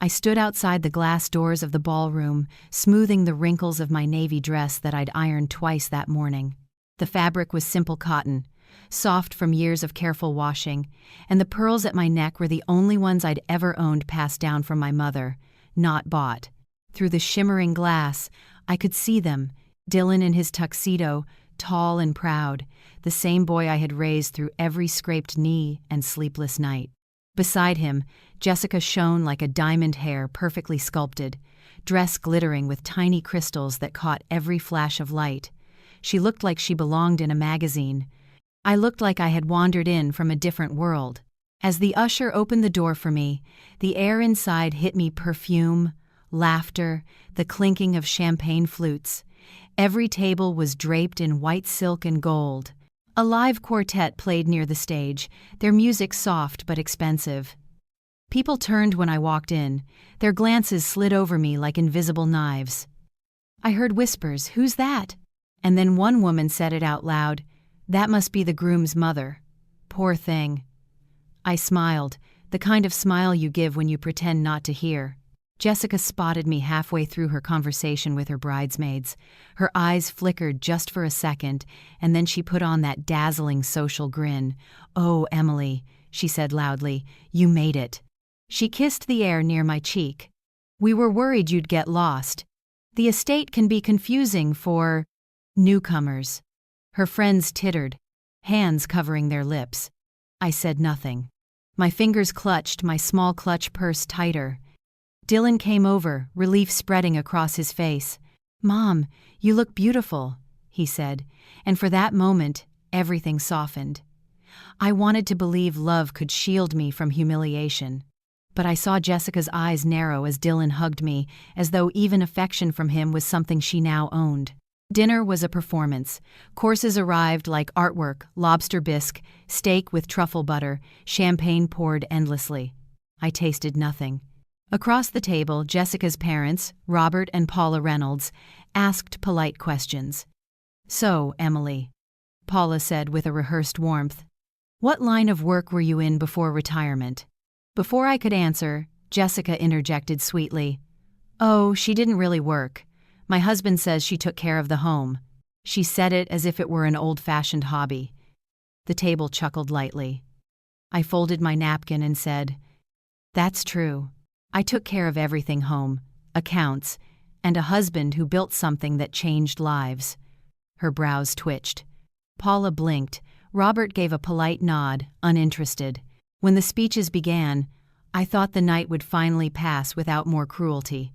I stood outside the glass doors of the ballroom, smoothing the wrinkles of my navy dress that I'd ironed twice that morning. The fabric was simple cotton, soft from years of careful washing, and the pearls at my neck were the only ones I'd ever owned passed down from my mother, not bought. Through the shimmering glass, I could see them, Dylan in his tuxedo, tall and proud, the same boy I had raised through every scraped knee and sleepless night. Beside him, Jessica shone like a diamond hair perfectly sculpted, dress glittering with tiny crystals that caught every flash of light. She looked like she belonged in a magazine. I looked like I had wandered in from a different world. As the usher opened the door for me, the air inside hit me perfume, laughter, the clinking of champagne flutes. Every table was draped in white silk and gold. A live quartet played near the stage, their music soft but expensive. People turned when I walked in, their glances slid over me like invisible knives. I heard whispers, "Who's that?" And then one woman said it out loud, "That must be the groom's mother. Poor thing." I smiled, the kind of smile you give when you pretend not to hear. Jessica spotted me halfway through her conversation with her bridesmaids. Her eyes flickered just for a second, and then she put on that dazzling social grin. "Oh, Emily," she said loudly, "you made it." She kissed the air near my cheek. "We were worried you'd get lost. The estate can be confusing for newcomers." Her friends tittered, hands covering their lips. I said nothing. My fingers clutched my small clutch purse tighter. Dylan came over, relief spreading across his face. "Mom, you look beautiful," he said, and for that moment, everything softened. I wanted to believe love could shield me from humiliation. But I saw Jessica's eyes narrow as Dylan hugged me, as though even affection from him was something she now owned. Dinner was a performance. Courses arrived like artwork, lobster bisque, steak with truffle butter, champagne poured endlessly. I tasted nothing. Across the table, Jessica's parents, Robert and Paula Reynolds, asked polite questions. "So, Emily," Paula said with a rehearsed warmth, "what line of work were you in before retirement?" Before I could answer, Jessica interjected sweetly, "Oh, she didn't really work. My husband says she took care of the home." She said it as if it were an old-fashioned hobby. The table chuckled lightly. I folded my napkin and said, "That's true. I took care of everything home, accounts, and a husband who built something that changed lives." Her brows twitched. Paula blinked. Robert gave a polite nod, uninterested. When the speeches began, I thought the night would finally pass without more cruelty.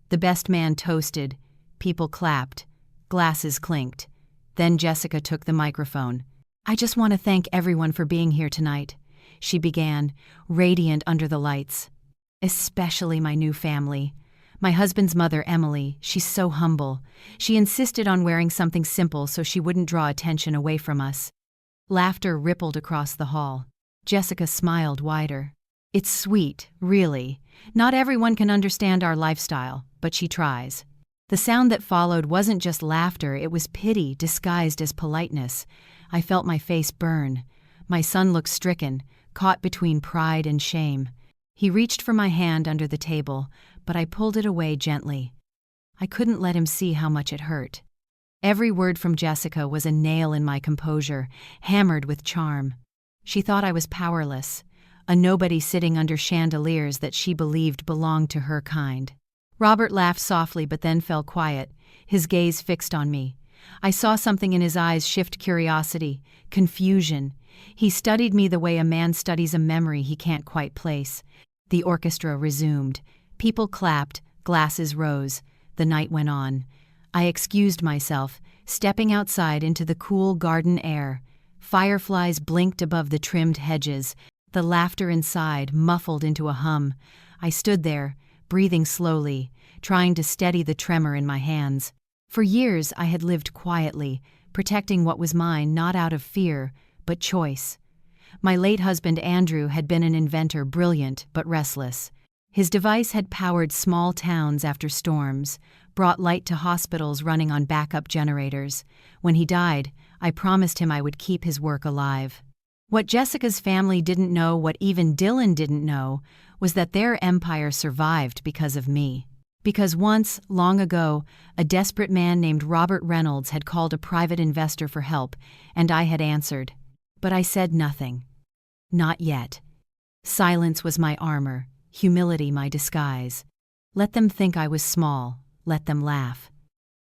The best man toasted, people clapped, glasses clinked. Then Jessica took the microphone. "I just want to thank everyone for being here tonight," she began, radiant under the lights. "Especially my new family. My husband's mother, Emily, she's so humble. She insisted on wearing something simple so she wouldn't draw attention away from us." Laughter rippled across the hall. Jessica smiled wider. "It's sweet, really. Not everyone can understand our lifestyle, but she tries." The sound that followed wasn't just laughter, it was pity disguised as politeness. I felt my face burn. My son looked stricken, caught between pride and shame. He reached for my hand under the table, but I pulled it away gently. I couldn't let him see how much it hurt. Every word from Jessica was a nail in my composure, hammered with charm. She thought I was powerless, a nobody sitting under chandeliers that she believed belonged to her kind. Robert laughed softly but then fell quiet, his gaze fixed on me. I saw something in his eyes shift: curiosity, confusion. He studied me the way a man studies a memory he can't quite place. The orchestra resumed. People clapped, glasses rose. The night went on. I excused myself, stepping outside into the cool garden air. Fireflies blinked above the trimmed hedges, the laughter inside muffled into a hum. I stood there, breathing slowly, trying to steady the tremor in my hands. For years I had lived quietly, protecting what was mine not out of fear, but choice. My late husband Andrew had been an inventor, brilliant but restless. His device had powered small towns after storms, brought light to hospitals running on backup generators. When he died, I promised him I would keep his work alive. What Jessica's family didn't know, what even Dylan didn't know, was that their empire survived because of me. Because once, long ago, a desperate man named Robert Reynolds had called a private investor for help, and I had answered. But I said nothing. Not yet. Silence was my armor, humility my disguise. Let them think I was small, let them laugh.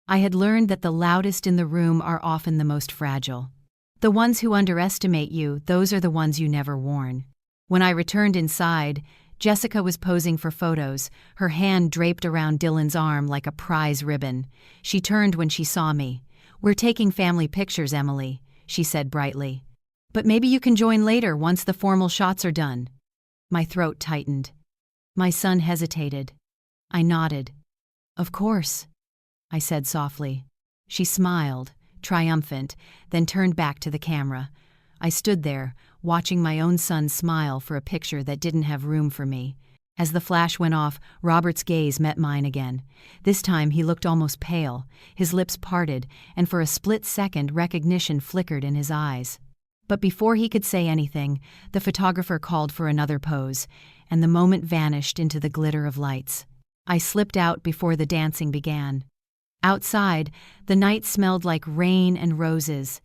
I had learned that the loudest in the room are often the most fragile. The ones who underestimate you, those are the ones you never warn. When I returned inside, Jessica was posing for photos, her hand draped around Dylan's arm like a prize ribbon. She turned when she saw me. "We're taking family pictures, Emily," she said brightly. "But maybe you can join later once the formal shots are done." My throat tightened. My son hesitated. I nodded. "Of course," I said softly. She smiled, triumphant, then turned back to the camera. I stood there, watching my own son smile for a picture that didn't have room for me. As the flash went off, Robert's gaze met mine again. This time he looked almost pale, his lips parted, and for a split second recognition flickered in his eyes. But before he could say anything, the photographer called for another pose, and the moment vanished into the glitter of lights. I slipped out before the dancing began. Outside, the night smelled like rain and roses.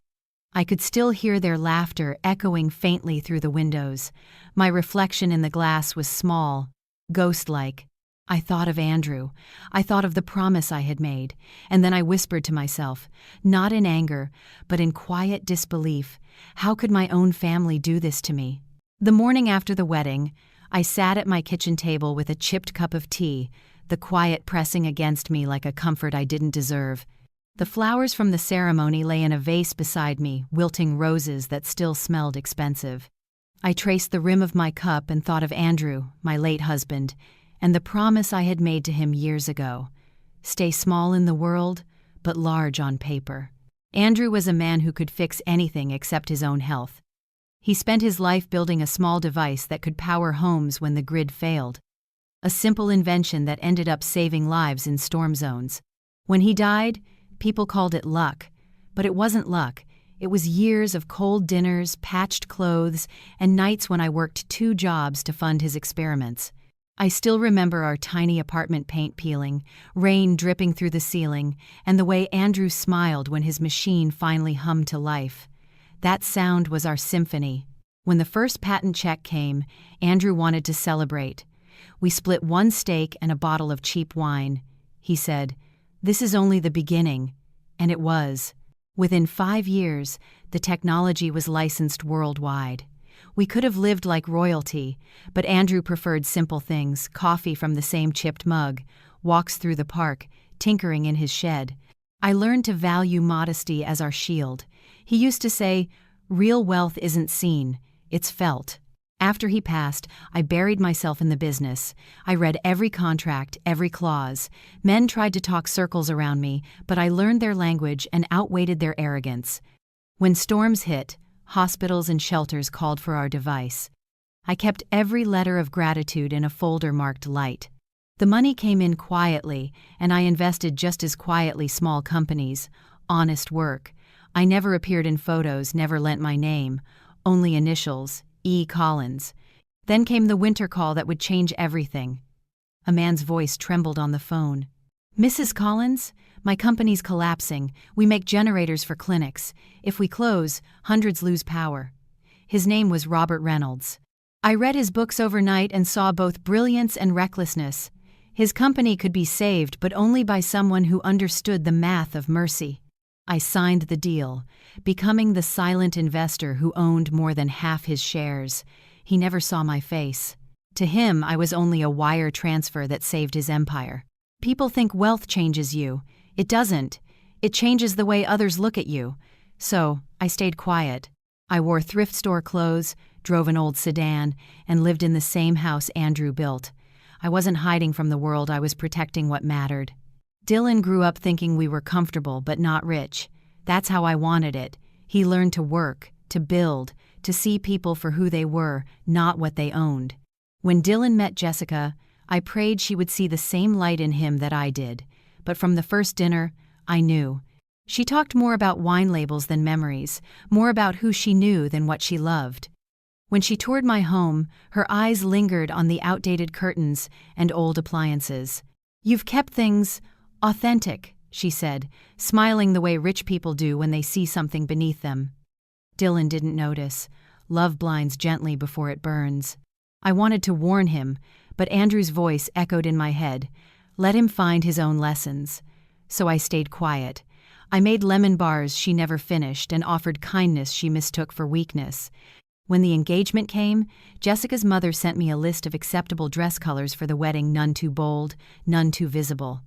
I could still hear their laughter echoing faintly through the windows. My reflection in the glass was small, ghost-like. I thought of Andrew. I thought of the promise I had made, and then I whispered to myself, not in anger, but in quiet disbelief, how could my own family do this to me? The morning after the wedding, I sat at my kitchen table with a chipped cup of tea, the quiet pressing against me like a comfort I didn't deserve. The flowers from the ceremony lay in a vase beside me, wilting roses that still smelled expensive. I traced the rim of my cup and thought of Andrew, my late husband, and the promise I had made to him years ago. Stay small in the world, but large on paper. Andrew was a man who could fix anything except his own health. He spent his life building a small device that could power homes when the grid failed. A simple invention that ended up saving lives in storm zones. When he died, people called it luck, but it wasn't luck. It was years of cold dinners, patched clothes, and nights when I worked 2 jobs to fund his experiments. I still remember our tiny apartment paint peeling, rain dripping through the ceiling, and the way Andrew smiled when his machine finally hummed to life. That sound was our symphony. When the first patent check came, Andrew wanted to celebrate. We split 1 steak and a bottle of cheap wine. He said, "This is only the beginning." And it was. Within 5 years, the technology was licensed worldwide. We could have lived like royalty, but Andrew preferred simple things, coffee from the same chipped mug, walks through the park, tinkering in his shed. I learned to value modesty as our shield. He used to say, "Real wealth isn't seen, it's felt." After he passed, I buried myself in the business. I read every contract, every clause. Men tried to talk circles around me, but I learned their language and outweighed their arrogance. When storms hit, hospitals and shelters called for our device. I kept every letter of gratitude in a folder marked light. The money came in quietly, and I invested just as quietly small companies, honest work. I never appeared in photos, never lent my name, only initials, E. Collins. Then came the winter call that would change everything. A man's voice trembled on the phone. "Mrs. Collins, my company's collapsing. We make generators for clinics. If we close, hundreds lose power." His name was Robert Reynolds. I read his books overnight and saw both brilliance and recklessness. His company could be saved, but only by someone who understood the math of mercy. I signed the deal, becoming the silent investor who owned more than half his shares. He never saw my face. To him, I was only a wire transfer that saved his empire. People think wealth changes you. It doesn't. It changes the way others look at you. So, I stayed quiet. I wore thrift store clothes, drove an old sedan, and lived in the same house Andrew built. I wasn't hiding from the world, I was protecting what mattered. Dylan grew up thinking we were comfortable but not rich. That's how I wanted it. He learned to work, to build, to see people for who they were, not what they owned. When Dylan met Jessica, I prayed she would see the same light in him that I did. But from the first dinner, I knew. She talked more about wine labels than memories, more about who she knew than what she loved. When she toured my home, her eyes lingered on the outdated curtains and old appliances. "You've kept things authentic," she said, smiling the way rich people do when they see something beneath them. Dylan didn't notice. Love blinds gently before it burns. I wanted to warn him, but Andrew's voice echoed in my head. Let him find his own lessons. So I stayed quiet. I made lemon bars she never finished and offered kindness she mistook for weakness. When the engagement came, Jessica's mother sent me a list of acceptable dress colors for the wedding, none too bold, none too visible.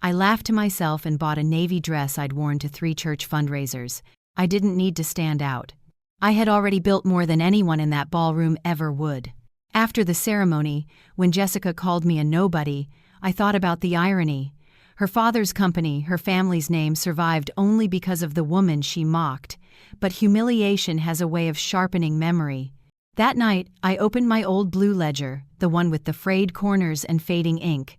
I laughed to myself and bought a navy dress I'd worn to 3 church fundraisers. I didn't need to stand out. I had already built more than anyone in that ballroom ever would. After the ceremony, when Jessica called me a nobody, I thought about the irony. Her father's company, her family's name, survived only because of the woman she mocked. But humiliation has a way of sharpening memory. That night, I opened my old blue ledger, the one with the frayed corners and fading ink.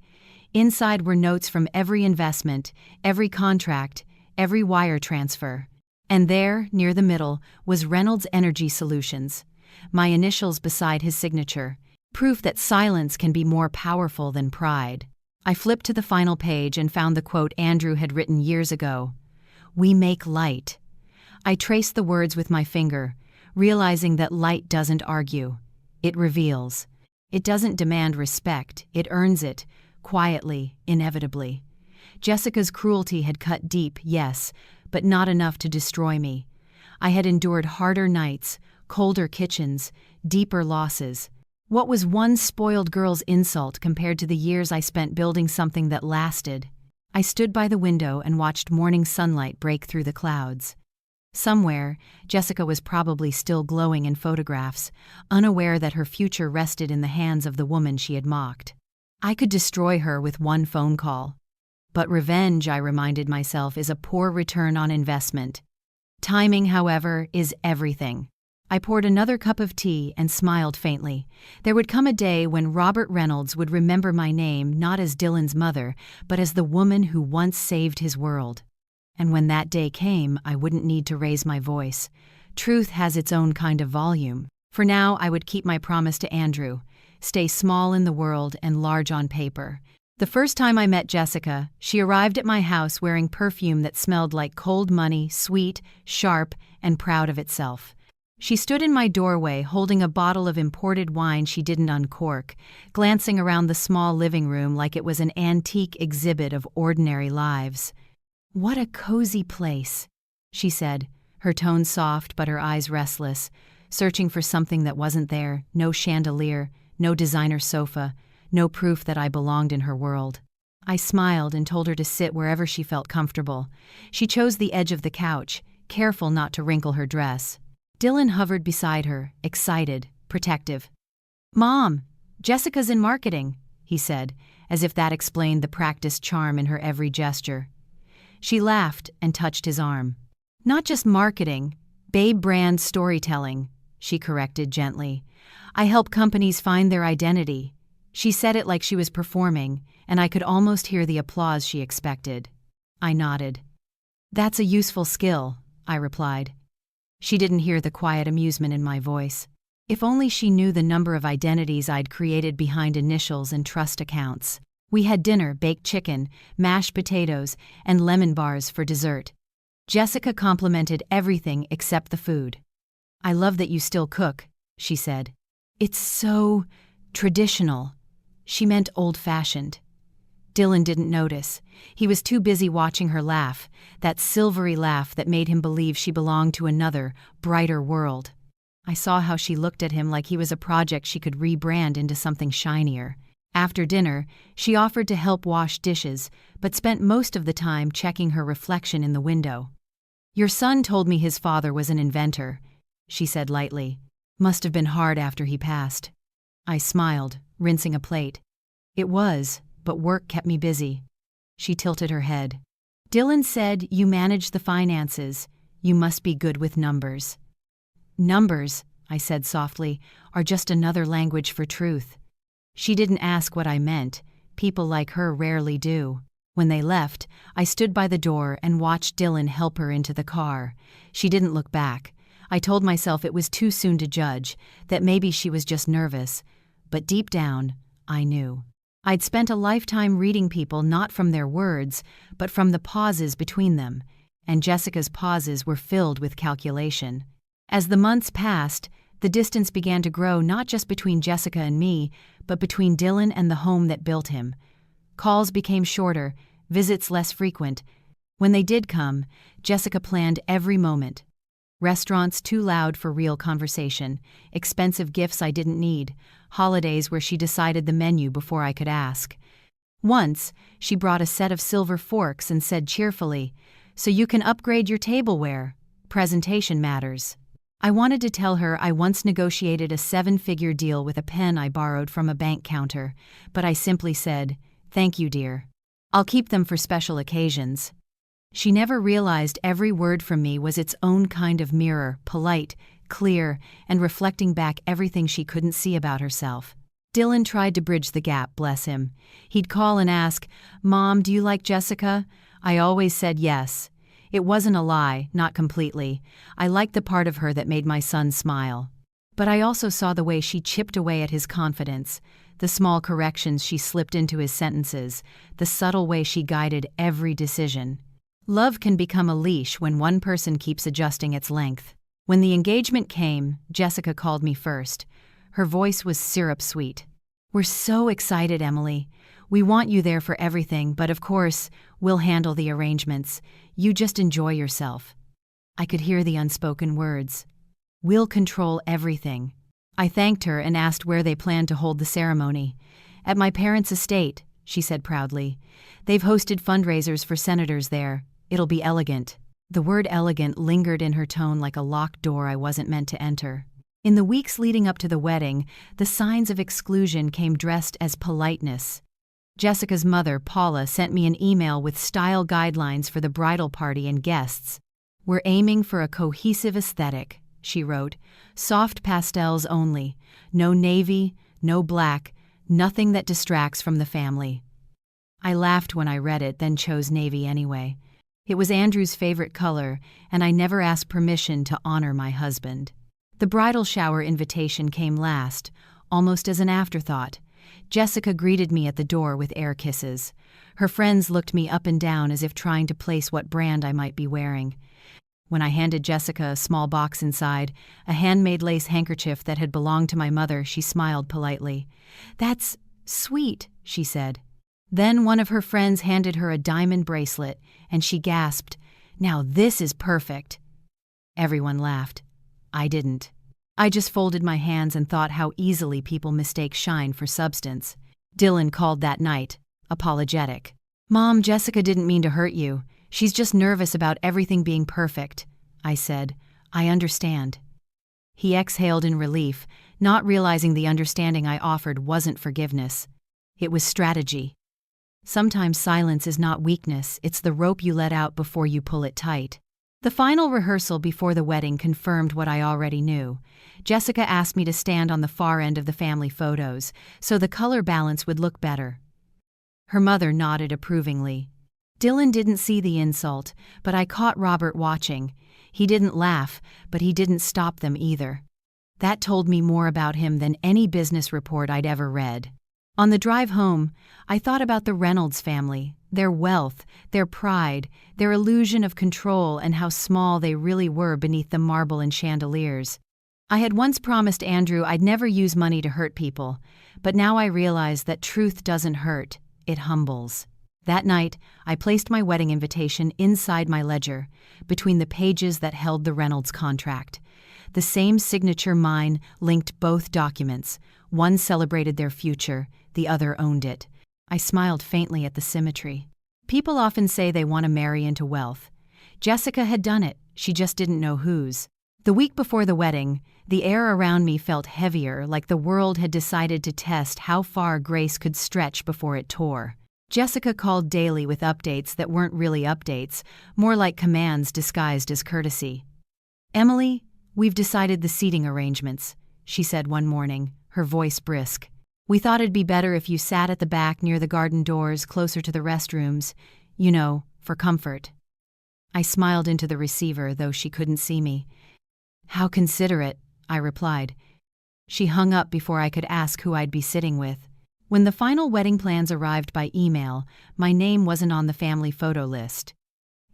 Inside were notes from every investment, every contract, every wire transfer. And there, near the middle, was Reynolds Energy Solutions, my initials beside his signature, proof that silence can be more powerful than pride. I flipped to the final page and found the quote Andrew had written years ago. "We make light." I traced the words with my finger, realizing that light doesn't argue. It reveals. It doesn't demand respect, it earns it, quietly, inevitably. Jessica's cruelty had cut deep, yes, but not enough to destroy me. I had endured harder nights, colder kitchens, deeper losses. What was one spoiled girl's insult compared to the years I spent building something that lasted? I stood by the window and watched morning sunlight break through the clouds. Somewhere, Jessica was probably still glowing in photographs, unaware that her future rested in the hands of the woman she had mocked. I could destroy her with one phone call. But revenge, I reminded myself, is a poor return on investment. Timing, however, is everything. I poured another cup of tea and smiled faintly. There would come a day when Robert Reynolds would remember my name not as Dylan's mother, but as the woman who once saved his world. And when that day came, I wouldn't need to raise my voice. Truth has its own kind of volume. For now, I would keep my promise to Andrew, stay small in the world and large on paper. The first time I met Jessica, she arrived at my house wearing perfume that smelled like cold money, sweet, sharp, and proud of itself. She stood in my doorway holding a bottle of imported wine she didn't uncork, glancing around the small living room like it was an antique exhibit of ordinary lives. "What a cozy place," she said, her tone soft but her eyes restless, searching for something that wasn't there. No chandelier, no designer sofa, no proof that I belonged in her world. I smiled and told her to sit wherever she felt comfortable. She chose the edge of the couch, careful not to wrinkle her dress. Dylan hovered beside her, excited, protective. "Mom, Jessica's in marketing," he said, as if that explained the practiced charm in her every gesture. She laughed and touched his arm. "Not just marketing, babe brand storytelling," she corrected gently. "I help companies find their identity." She said it like she was performing, and I could almost hear the applause she expected. I nodded. "That's a useful skill," I replied. She didn't hear the quiet amusement in my voice. If only she knew the number of identities I'd created behind initials and trust accounts. We had dinner, baked chicken, mashed potatoes, and lemon bars for dessert. Jessica complimented everything except the food. "I love that you still cook," she said. "It's so traditional." She meant old-fashioned. Dylan didn't notice. He was too busy watching her laugh, that silvery laugh that made him believe she belonged to another, brighter world. I saw how she looked at him like he was a project she could rebrand into something shinier. After dinner, she offered to help wash dishes, but spent most of the time checking her reflection in the window. "Your son told me his father was an inventor," she said lightly. "Must have been hard after he passed." I smiled, rinsing a plate. "It was, but work kept me busy." She tilted her head. "Dylan said you manage the finances. You must be good with numbers." "Numbers," I said softly, "are just another language for truth." She didn't ask what I meant. People like her rarely do. When they left, I stood by the door and watched Dylan help her into the car. She didn't look back. I told myself it was too soon to judge, that maybe she was just nervous, but deep down, I knew. I'd spent a lifetime reading people not from their words, but from the pauses between them, and Jessica's pauses were filled with calculation. As the months passed, the distance began to grow not just between Jessica and me, but between Dylan and the home that built him. Calls became shorter, visits less frequent. When they did come, Jessica planned every moment. Restaurants too loud for real conversation, expensive gifts I didn't need, holidays where she decided the menu before I could ask. Once, she brought a set of silver forks and said cheerfully, "So you can upgrade your tableware. Presentation matters." I wanted to tell her I once negotiated a 7-figure deal with a pen I borrowed from a bank counter, but I simply said, "Thank you, dear. I'll keep them for special occasions." She never realized every word from me was its own kind of mirror, polite, clear, and reflecting back everything she couldn't see about herself. Dylan tried to bridge the gap, bless him. He'd call and ask, "Mom, do you like Jessica?" I always said yes. It wasn't a lie, not completely. I liked the part of her that made my son smile. But I also saw the way she chipped away at his confidence, the small corrections she slipped into his sentences, the subtle way she guided every decision. Love can become a leash when one person keeps adjusting its length. When the engagement came, Jessica called me first. Her voice was syrup-sweet. "We're so excited, Emily. We want you there for everything, but of course, we'll handle the arrangements. You just enjoy yourself." I could hear the unspoken words. "We'll control everything." I thanked her and asked where they planned to hold the ceremony. "At my parents' estate," she said proudly. "They've hosted fundraisers for senators there. It'll be elegant." The word elegant lingered in her tone like a locked door I wasn't meant to enter. In the weeks leading up to the wedding, the signs of exclusion came dressed as politeness. Jessica's mother, Paula, sent me an email with style guidelines for the bridal party and guests. "We're aiming for a cohesive aesthetic," she wrote. "Soft pastels only. No navy, no black, nothing that distracts from the family." I laughed when I read it, then chose navy anyway. It was Andrew's favorite color, and I never asked permission to honor my husband. The bridal shower invitation came last, almost as an afterthought. Jessica greeted me at the door with air kisses. Her friends looked me up and down as if trying to place what brand I might be wearing. When I handed Jessica a small box inside, a handmade lace handkerchief that had belonged to my mother, she smiled politely. "That's sweet," she said. Then one of her friends handed her a diamond bracelet, and she gasped, "Now this is perfect." Everyone laughed. I didn't. I just folded my hands and thought how easily people mistake shine for substance. Dylan called that night, apologetic. "Mom, Jessica didn't mean to hurt you. She's just nervous about everything being perfect." I said, "I understand." He exhaled in relief, not realizing the understanding I offered wasn't forgiveness. It was strategy. Sometimes silence is not weakness, it's the rope you let out before you pull it tight. The final rehearsal before the wedding confirmed what I already knew. Jessica asked me to stand on the far end of the family photos, so the color balance would look better. Her mother nodded approvingly. Dylan didn't see the insult, but I caught Robert watching. He didn't laugh, but he didn't stop them either. That told me more about him than any business report I'd ever read. On the drive home, I thought about the Reynolds family, their wealth, their pride, their illusion of control, and how small they really were beneath the marble and chandeliers. I had once promised Andrew I'd never use money to hurt people, but now I realize that truth doesn't hurt, it humbles. That night, I placed my wedding invitation inside my ledger, between the pages that held the Reynolds contract. The same signature mine linked both documents. One celebrated their future, the other owned it. I smiled faintly at the symmetry. People often say they want to marry into wealth. Jessica had done it, she just didn't know whose. The week before the wedding, the air around me felt heavier, like the world had decided to test how far grace could stretch before it tore. Jessica called daily with updates that weren't really updates, more like commands disguised as courtesy. "Emily, we've decided the seating arrangements," she said one morning, her voice brisk. "We thought it'd be better if you sat at the back near the garden doors, closer to the restrooms, for comfort." I smiled into the receiver, though she couldn't see me. "How considerate," I replied. She hung up before I could ask who I'd be sitting with. When the final wedding plans arrived by email, my name wasn't on the family photo list.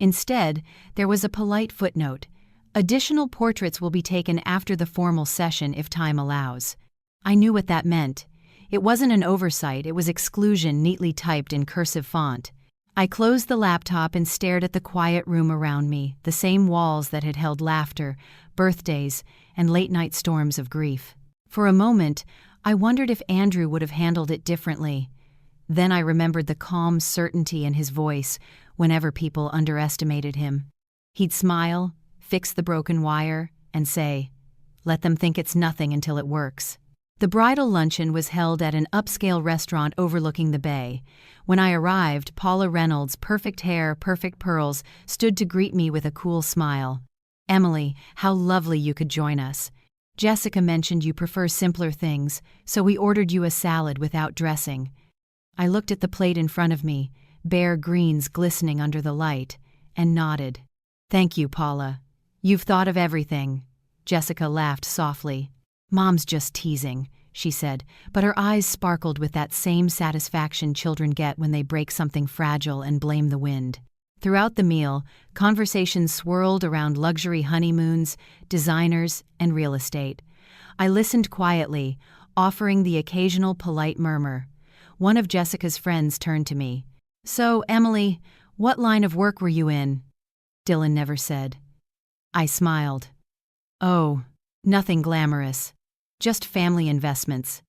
Instead, there was a polite footnote: "Additional portraits will be taken after the formal session if time allows." I knew what that meant. It wasn't an oversight, it was exclusion neatly typed in cursive font. I closed the laptop and stared at the quiet room around me, the same walls that had held laughter, birthdays, and late-night storms of grief. For a moment, I wondered if Andrew would have handled it differently. Then I remembered the calm certainty in his voice whenever people underestimated him. He'd smile, fix the broken wire, and say, "Let them think it's nothing until it works." The bridal luncheon was held at an upscale restaurant overlooking the bay. When I arrived, Paula Reynolds, perfect hair, perfect pearls, stood to greet me with a cool smile. "Emily, how lovely you could join us. Jessica mentioned you prefer simpler things, so we ordered you a salad without dressing." I looked at the plate in front of me, bare greens glistening under the light, and nodded. "Thank you, Paula. You've thought of everything." Jessica laughed softly. "Mom's just teasing," she said, but her eyes sparkled with that same satisfaction children get when they break something fragile and blame the wind. Throughout the meal, conversations swirled around luxury honeymoons, designers, and real estate. I listened quietly, offering the occasional polite murmur. One of Jessica's friends turned to me. "So, Emily, what line of work were you in?" Dylan never said. I smiled. "Oh, nothing glamorous. Just family investments."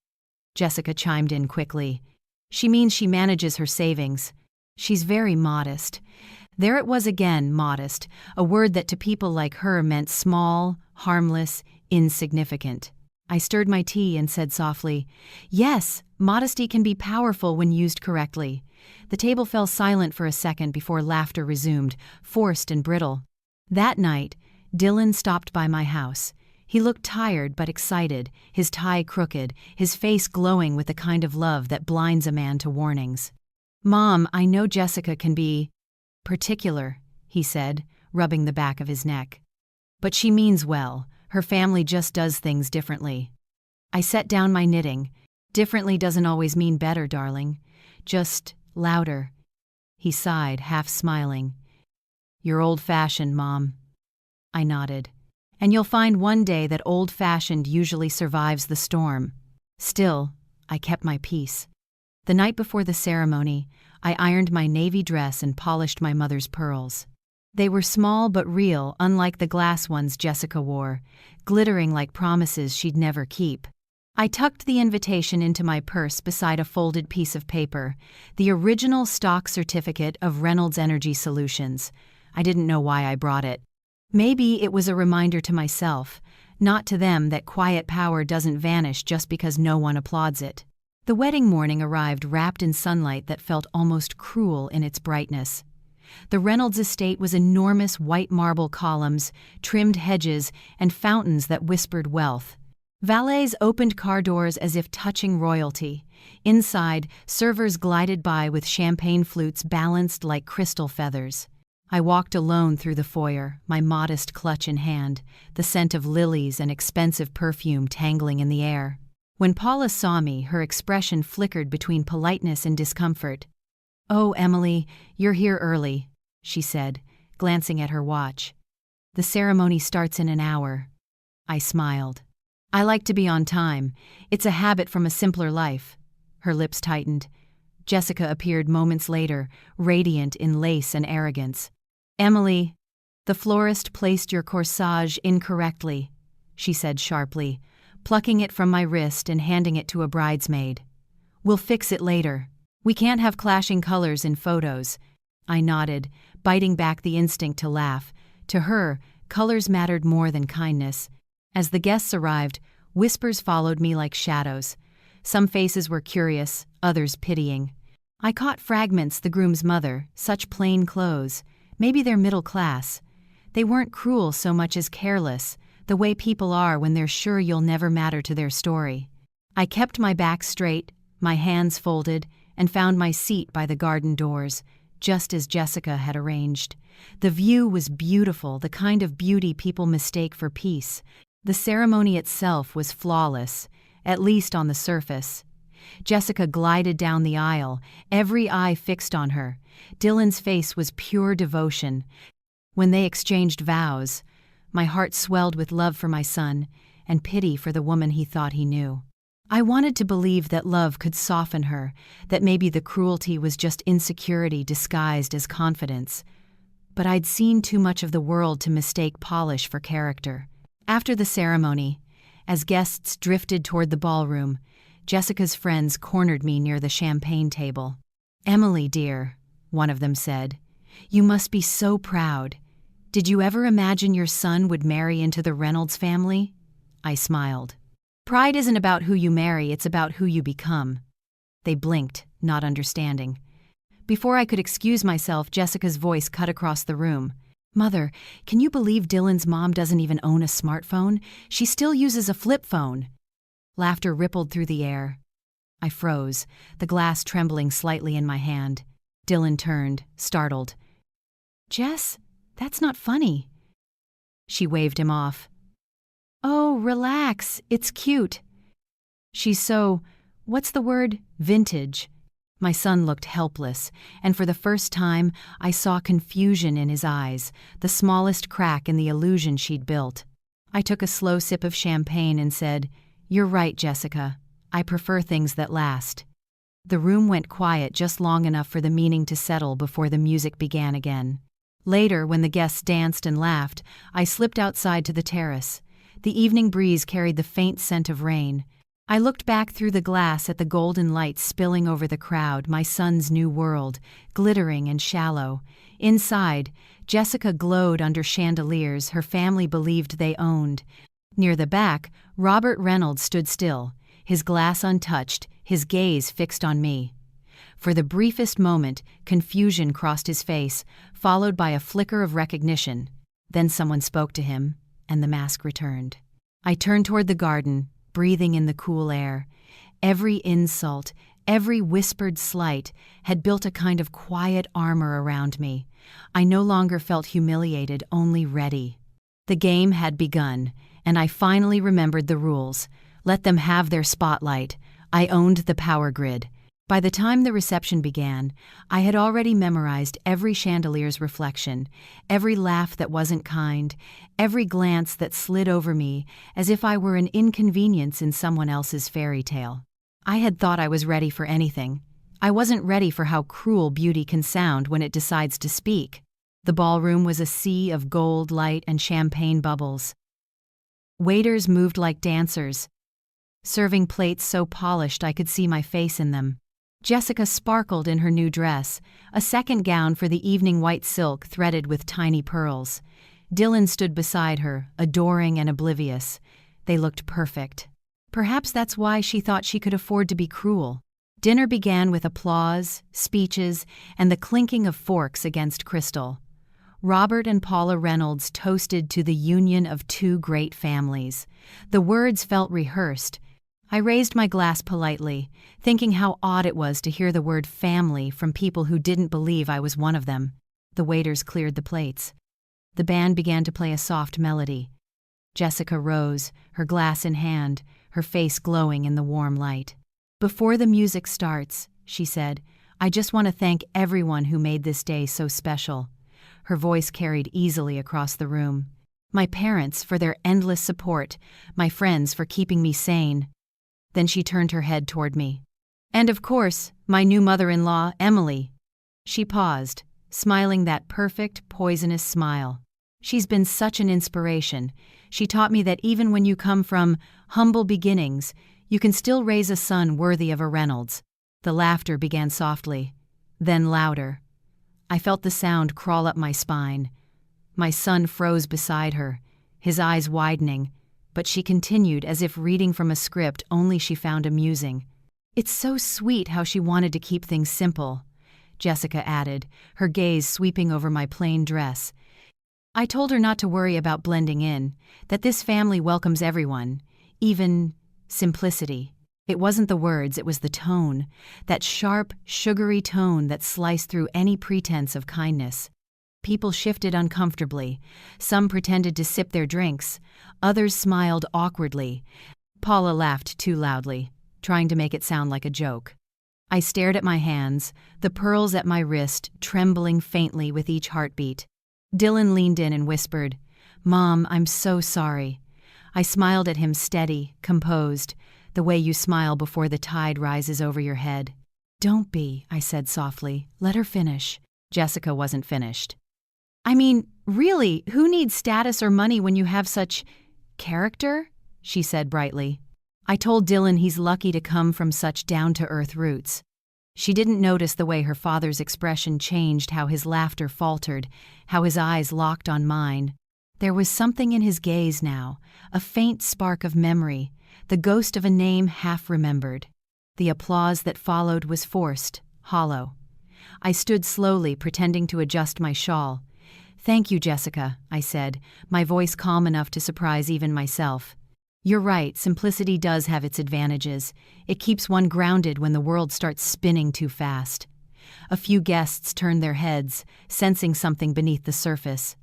Jessica chimed in quickly. "She means she manages her savings. She's very modest." There it was again, modest, a word that to people like her meant small, harmless, insignificant. I stirred my tea and said softly, "Yes, modesty can be powerful when used correctly." The table fell silent for a second before laughter resumed, forced and brittle. That night, Dylan stopped by my house. He looked tired but excited, his tie crooked, his face glowing with the kind of love that blinds a man to warnings. "Mom, I know Jessica can be particular," he said, rubbing the back of his neck. "But she means well. Her family just does things differently." I set down my knitting. "Differently doesn't always mean better, darling. Just louder." He sighed, half smiling. "You're old-fashioned, Mom." I nodded. "And you'll find one day that old-fashioned usually survives the storm." Still, I kept my peace. The night before the ceremony, I ironed my navy dress and polished my mother's pearls. They were small but real, unlike the glass ones Jessica wore, glittering like promises she'd never keep. I tucked the invitation into my purse beside a folded piece of paper, the original stock certificate of Reynolds Energy Solutions. I didn't know why I brought it. Maybe it was a reminder to myself, not to them, that quiet power doesn't vanish just because no one applauds it. The wedding morning arrived wrapped in sunlight that felt almost cruel in its brightness. The Reynolds estate was enormous white marble columns, trimmed hedges, and fountains that whispered wealth. Valets opened car doors as if touching royalty. Inside, servers glided by with champagne flutes balanced like crystal feathers. I walked alone through the foyer, my modest clutch in hand, the scent of lilies and expensive perfume tangling in the air. When Paula saw me, her expression flickered between politeness and discomfort. "Oh, Emily, you're here early," she said, glancing at her watch. "The ceremony starts in an hour." I smiled. "I like to be on time. It's a habit from a simpler life." Her lips tightened. Jessica appeared moments later, radiant in lace and arrogance. "Emily, the florist placed your corsage incorrectly," she said sharply, plucking it from my wrist and handing it to a bridesmaid. "We'll fix it later. We can't have clashing colors in photos." I nodded, biting back the instinct to laugh. To her, colors mattered more than kindness. As the guests arrived, whispers followed me like shadows. Some faces were curious, others pitying. I caught fragments: the groom's mother, such plain clothes. Maybe they're middle class. They weren't cruel so much as careless, the way people are when they're sure you'll never matter to their story. I kept my back straight, my hands folded, and found my seat by the garden doors. just as Jessica had arranged. The view was beautiful, the kind of beauty people mistake for peace. The ceremony itself was flawless, at least on the surface. Jessica glided down the aisle, every eye fixed on her. Dylan's face was pure devotion. When they exchanged vows, my heart swelled with love for my son and pity for the woman he thought he knew. I wanted to believe that love could soften her, that maybe the cruelty was just insecurity disguised as confidence. But I'd seen too much of the world to mistake polish for character. After the ceremony, as guests drifted toward the ballroom, Jessica's friends cornered me near the champagne table. "Emily, dear," one of them said, "you must be so proud. Did you ever imagine your son would marry into the Reynolds family?" I smiled. "Pride isn't about who you marry, it's about who you become." They blinked, not understanding. Before I could excuse myself, Jessica's voice cut across the room. "Mother, can you believe Dylan's mom doesn't even own a smartphone? She still uses a flip phone." Laughter rippled through the air. I froze, the glass trembling slightly in my hand. Dylan turned, startled. "Jess, that's not funny." She waved him off. "Oh, relax, it's cute." "She's so, what's the word, vintage." My son looked helpless, and for the first time I saw confusion in his eyes, the smallest crack in the illusion she'd built. I took a slow sip of champagne and said, "You're right, Jessica. I prefer things that last." The room went quiet just long enough for the meaning to settle before the music began again. Later, when the guests danced and laughed, I slipped outside to the terrace. The evening breeze carried the faint scent of rain. I looked back through the glass at the golden light spilling over the crowd, my son's new world, glittering and shallow. Inside, Jessica glowed under chandeliers her family believed they owned. Near the back, Robert Reynolds stood still, his glass untouched, his gaze fixed on me. For the briefest moment, confusion crossed his face, followed by a flicker of recognition. Then someone spoke to him, and the mask returned. I turned toward the garden, breathing in the cool air. Every insult, every whispered slight had built a kind of quiet armor around me. I no longer felt humiliated, only ready. The game had begun, and I finally remembered the rules. Let them have their spotlight. I owned the power grid. By the time the reception began, I had already memorized every chandelier's reflection, every laugh that wasn't kind, every glance that slid over me as if I were an inconvenience in someone else's fairy tale. I had thought I was ready for anything. I wasn't ready for how cruel beauty can sound when it decides to speak. The ballroom was a sea of gold light and champagne bubbles. Waiters moved like dancers, serving plates so polished I could see my face in them. Jessica sparkled in her new dress, a second gown for the evening white silk threaded with tiny pearls. Dylan stood beside her, adoring and oblivious. They looked perfect. Perhaps that's why she thought she could afford to be cruel. Dinner began with applause, speeches, and the clinking of forks against crystal. Robert and Paula Reynolds toasted to the union of two great families. The words felt rehearsed. I raised my glass politely, thinking how odd it was to hear the word family from people who didn't believe I was one of them. The waiters cleared the plates. The band began to play a soft melody. Jessica rose, her glass in hand, her face glowing in the warm light. "Before the music starts," she said, "I just want to thank everyone who made this day so special." Her voice carried easily across the room. "My parents for their endless support, my friends for keeping me sane." Then she turned her head toward me. "And of course, my new mother-in-law, Emily." She paused, smiling that perfect, poisonous smile. "She's been such an inspiration. She taught me that even when you come from humble beginnings, you can still raise a son worthy of a Reynolds." The laughter began softly, then louder. I felt the sound crawl up my spine. My son froze beside her, his eyes widening, but she continued as if reading from a script only she found amusing. "It's so sweet how she wanted to keep things simple," Jessica added, her gaze sweeping over my plain dress. "I told her not to worry about blending in, that this family welcomes everyone, even simplicity." It wasn't the words, it was the tone, that sharp, sugary tone that sliced through any pretense of kindness. People shifted uncomfortably. Some pretended to sip their drinks. Others smiled awkwardly. Paula laughed too loudly, trying to make it sound like a joke. I stared at my hands, the pearls at my wrist trembling faintly with each heartbeat. Dylan leaned in and whispered, "Mom, I'm so sorry." I smiled at him, steady, composed, the way you smile before the tide rises over your head. "Don't be," I said softly. "Let her finish." Jessica wasn't finished. "I mean, really, who needs status or money when you have such character?" she said brightly. I told Dylan he's lucky to come from such down-to-earth roots. She didn't notice the way her father's expression changed, how his laughter faltered, how his eyes locked on mine. There was something in his gaze now, a faint spark of memory, the ghost of a name half remembered. The applause that followed was forced, hollow. I stood slowly, pretending to adjust my shawl. "Thank you, Jessica," I said, my voice calm enough to surprise even myself. "You're right, simplicity does have its advantages. It keeps one grounded when the world starts spinning too fast." A few guests turned their heads, sensing something beneath the surface.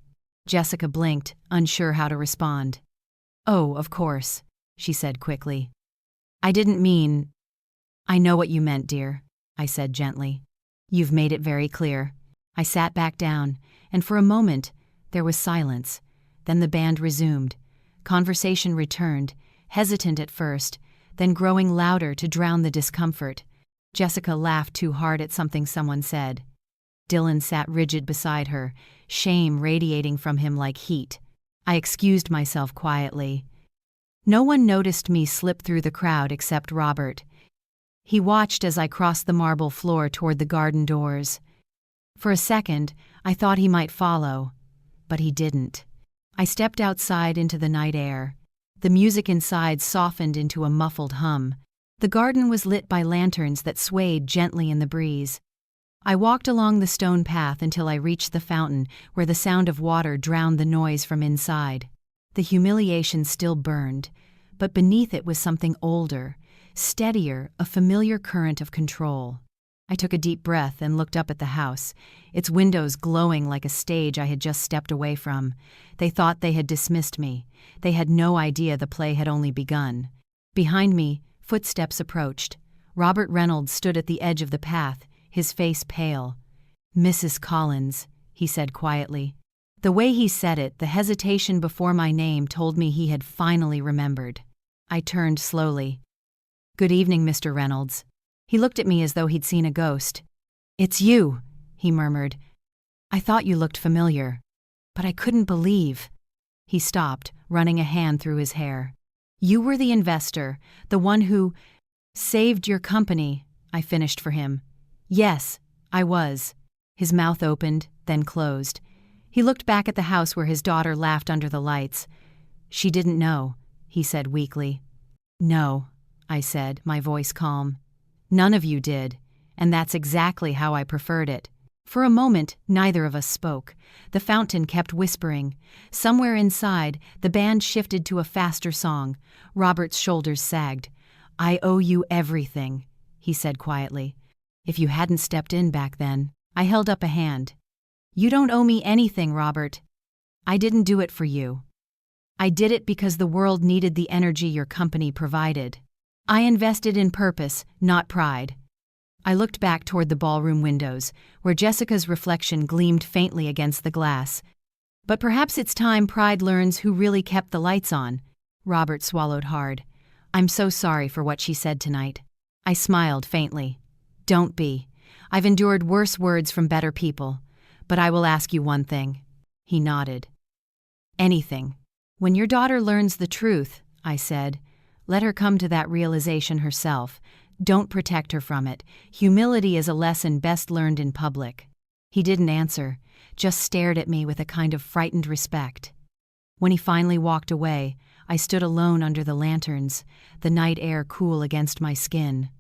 Jessica blinked, unsure how to respond. "Oh, of course," she said quickly. "I didn't mean—" "I know what you meant, dear," I said gently. "You've made it very clear." I sat back down, and for a moment there was silence. Then the band resumed. Conversation returned, hesitant at first, then growing louder to drown the discomfort. Jessica laughed too hard at something someone said. Dylan sat rigid beside her, shame radiating from him like heat. I excused myself quietly. No one noticed me slip through the crowd except Robert. He watched as I crossed the marble floor toward the garden doors. For a second, I thought he might follow, but he didn't. I stepped outside into the night air. The music inside softened into a muffled hum. The garden was lit by lanterns that swayed gently in the breeze. I walked along the stone path until I reached the fountain, where the sound of water drowned the noise from inside. The humiliation still burned, but beneath it was something older, steadier, a familiar current of control. I took a deep breath and looked up at the house, its windows glowing like a stage I had just stepped away from. They thought they had dismissed me. They had no idea the play had only begun. Behind me, footsteps approached. Robert Reynolds stood at the edge of the path, his face pale. "Mrs. Collins," he said quietly. The way he said it, the hesitation before my name, told me he had finally remembered. I turned slowly. "Good evening, Mr. Reynolds." He looked at me as though he'd seen a ghost. "It's you," he murmured. "I thought you looked familiar, but I couldn't believe." He stopped, running a hand through his hair. "You were the investor, the one who saved your company," I finished for him. "Yes, I was." His mouth opened, then closed. He looked back at the house where his daughter laughed under the lights. "She didn't know," he said weakly. "No," I said, my voice calm. "None of you did, and that's exactly how I preferred it." For a moment, neither of us spoke. The fountain kept whispering. Somewhere inside, the band shifted to a faster song. Robert's shoulders sagged. "I owe you everything," he said quietly. "If you hadn't stepped in back then." I held up a hand. "You don't owe me anything, Robert. I didn't do it for you. I did it because the world needed the energy your company provided. I invested in purpose, not pride." I looked back toward the ballroom windows, where Jessica's reflection gleamed faintly against the glass. "But perhaps it's time pride learns who really kept the lights on." Robert swallowed hard. "I'm so sorry for what she said tonight." I smiled faintly. "Don't be. I've endured worse words from better people. But I will ask you one thing." He nodded. "Anything." "When your daughter learns the truth," I said, "let her come to that realization herself. Don't protect her from it. Humility is a lesson best learned in public." He didn't answer, just stared at me with a kind of frightened respect. When he finally walked away, I stood alone under the lanterns, the night air cool against my skin.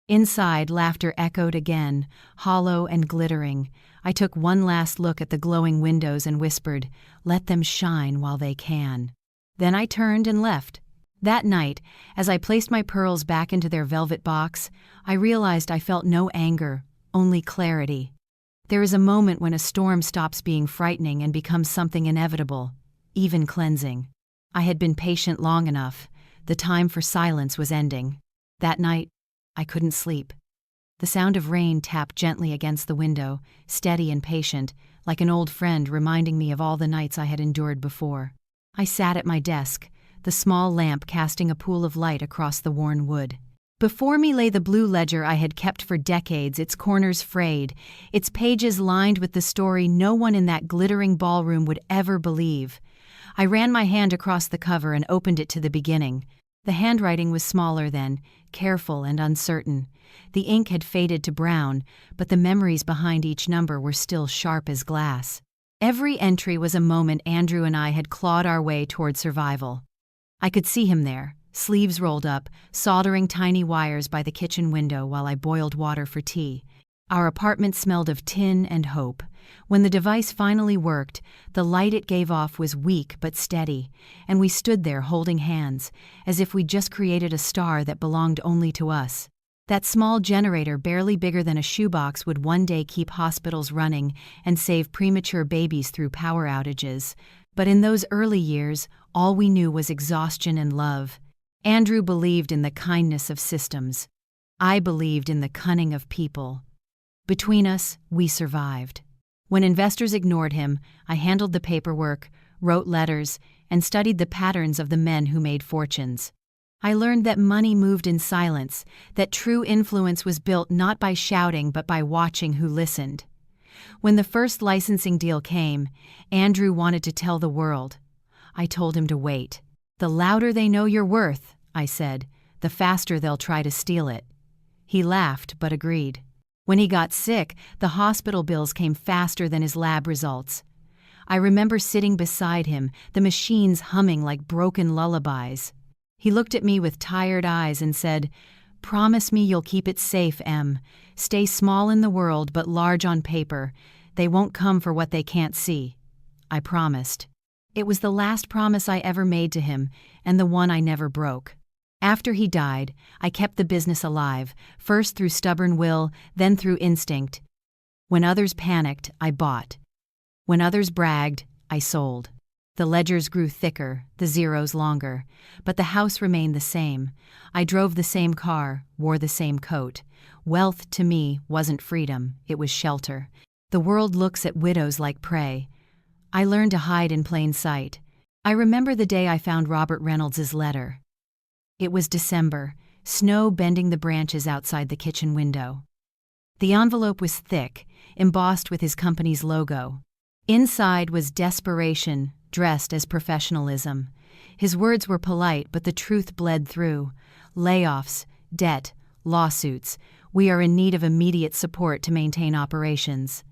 Inside, laughter echoed again, hollow and glittering. I took one last look at the glowing windows and whispered, "Let them shine while they can." Then I turned and left. That night, as I placed my pearls back into their velvet box, I realized I felt no anger, only clarity. There is a moment when a storm stops being frightening and becomes something inevitable, even cleansing. I had been patient long enough. The time for silence was ending. That night, I couldn't sleep. The sound of rain tapped gently against the window, steady and patient, like an old friend reminding me of all the nights I had endured before. I sat at my desk, the small lamp casting a pool of light across the worn wood. Before me lay the blue ledger I had kept for decades, its corners frayed, its pages lined with the story no one in that glittering ballroom would ever believe. I ran my hand across the cover and opened it to the beginning. The handwriting was smaller then, careful and uncertain. The ink had faded to brown, but the memories behind each number were still sharp as glass. Every entry was a moment Andrew and I had clawed our way toward survival. I could see him there, sleeves rolled up, soldering tiny wires by the kitchen window while I boiled water for tea. Our apartment smelled of tin and hope. When the device finally worked, the light it gave off was weak but steady, and we stood there holding hands, as if we'd just created a star that belonged only to us. That small generator, barely bigger than a shoebox, would one day keep hospitals running and save premature babies through power outages. But in those early years, all we knew was exhaustion and love. Andrew believed in the kindness of systems. I believed in the cunning of people. Between us, we survived. When investors ignored him, I handled the paperwork, wrote letters, and studied the patterns of the men who made fortunes. I learned that money moved in silence, that true influence was built not by shouting but by watching who listened. When the first licensing deal came, Andrew wanted to tell the world. I told him to wait. The louder they know your worth, I said, the faster they'll try to steal it. He laughed but agreed. When he got sick, the hospital bills came faster than his lab results. I remember sitting beside him, the machines humming like broken lullabies. He looked at me with tired eyes and said, "Promise me you'll keep it safe, Em. Stay small in the world but large on paper. They won't come for what they can't see." I promised. It was the last promise I ever made to him, and the one I never broke. After he died, I kept the business alive, first through stubborn will, then through instinct. When others panicked, I bought. When others bragged, I sold. The ledgers grew thicker, the zeros longer, but the house remained the same. I drove the same car, wore the same coat. Wealth, to me, wasn't freedom, it was shelter. The world looks at widows like prey. I learned to hide in plain sight. I remember the day I found Robert Reynolds's letter. It was December, snow bending the branches outside the kitchen window. The envelope was thick, embossed with his company's logo. Inside was desperation, dressed as professionalism. His words were polite, but the truth bled through. Layoffs, debt, lawsuits. We are in need of immediate support to maintain operations.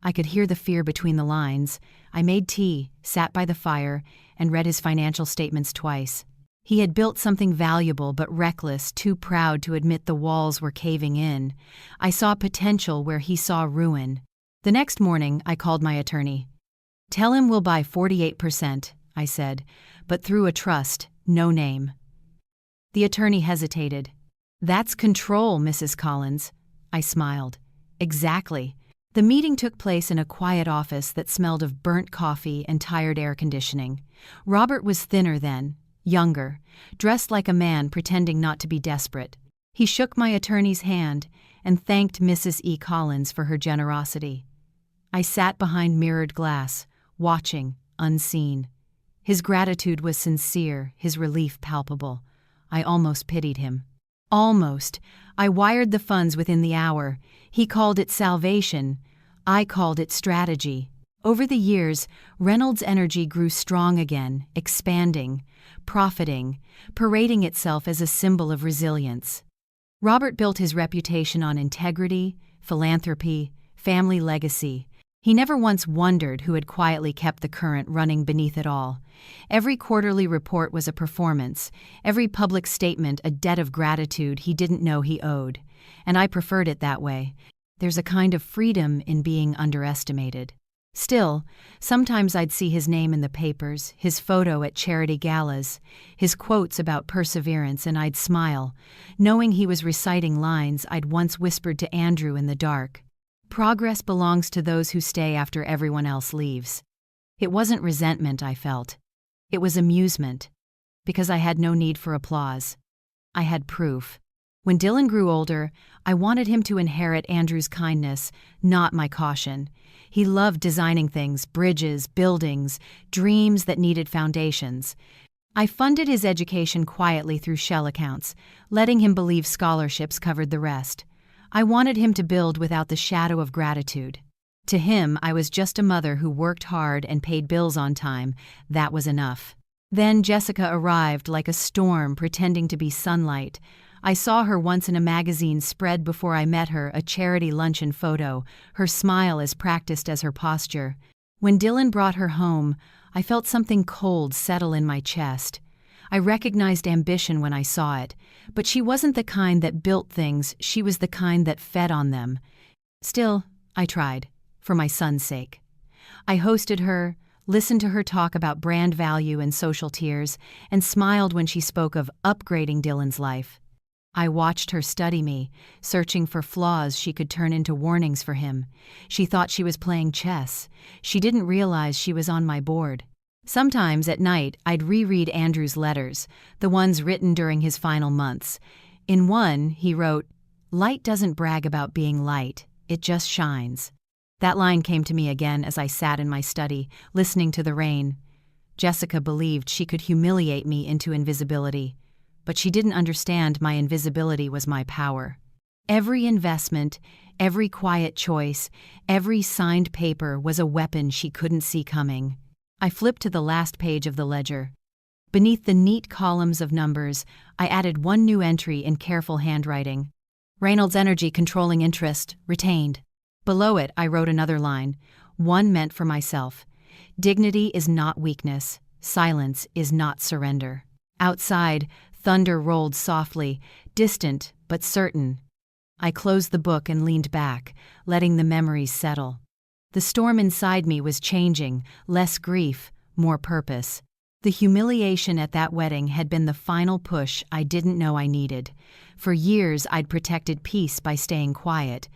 I could hear the fear between the lines. I made tea, sat by the fire, and read his financial statements twice. He had built something valuable but reckless, too proud to admit the walls were caving in. I saw potential where he saw ruin. The next morning, I called my attorney. "Tell him we'll buy 48%, I said, "but through a trust, no name." The attorney hesitated. "That's control, Mrs. Collins." I smiled. "Exactly." The meeting took place in a quiet office that smelled of burnt coffee and tired air conditioning. Robert was thinner then, younger, dressed like a man pretending not to be desperate. He shook my attorney's hand and thanked Mrs. E. Collins for her generosity. I sat behind mirrored glass, watching, unseen. His gratitude was sincere, his relief palpable. I almost pitied him. Almost. I wired the funds within the hour. He called it salvation. I called it strategy. Over the years, Reynolds' energy grew strong again, expanding, profiting, parading itself as a symbol of resilience. Robert built his reputation on integrity, philanthropy, family legacy. He never once wondered who had quietly kept the current running beneath it all. Every quarterly report was a performance, every public statement a debt of gratitude he didn't know he owed. And I preferred it that way. There's a kind of freedom in being underestimated. Still, sometimes I'd see his name in the papers, his photo at charity galas, his quotes about perseverance, and I'd smile, knowing he was reciting lines I'd once whispered to Andrew in the dark. Progress belongs to those who stay after everyone else leaves. It wasn't resentment I felt. It was amusement. Because I had no need for applause. I had proof. When Dylan grew older, I wanted him to inherit Andrew's kindness, not my caution. He loved designing things, bridges, buildings, dreams that needed foundations. I funded his education quietly through shell accounts, letting him believe scholarships covered the rest. I wanted him to build without the shadow of gratitude. To him, I was just a mother who worked hard and paid bills on time. That was enough. Then Jessica arrived like a storm pretending to be sunlight. I saw her once in a magazine spread before I met her, a charity luncheon photo, her smile as practiced as her posture. When Dylan brought her home, I felt something cold settle in my chest. I recognized ambition when I saw it, but she wasn't the kind that built things, she was the kind that fed on them. Still, I tried, for my son's sake. I hosted her, listened to her talk about brand value and social tiers, and smiled when she spoke of upgrading Dylan's life. I watched her study me, searching for flaws she could turn into warnings for him. She thought she was playing chess. She didn't realize she was on my board. Sometimes at night, I'd reread Andrew's letters, the ones written during his final months. In one, he wrote, "Light doesn't brag about being light, it just shines." That line came to me again as I sat in my study, listening to the rain. Jessica believed she could humiliate me into invisibility. But she didn't understand my invisibility was my power. Every investment, every quiet choice, every signed paper was a weapon she couldn't see coming. I flipped to the last page of the ledger. Beneath the neat columns of numbers, I added one new entry in careful handwriting. Reynolds Energy controlling interest, retained. Below it, I wrote another line, one meant for myself. Dignity is not weakness. Silence is not surrender. Outside, thunder rolled softly, distant but certain. I closed the book and leaned back, letting the memories settle. The storm inside me was changing, less grief, more purpose. The humiliation at that wedding had been the final push I didn't know I needed. For years I'd protected peace by staying quiet.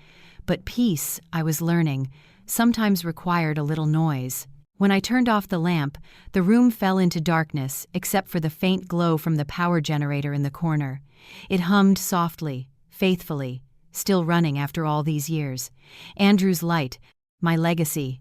But peace, I was learning, sometimes required a little noise. When I turned off the lamp, the room fell into darkness except for the faint glow from the power generator in the corner. It hummed softly, faithfully, still running after all these years. Andrew's light, my legacy.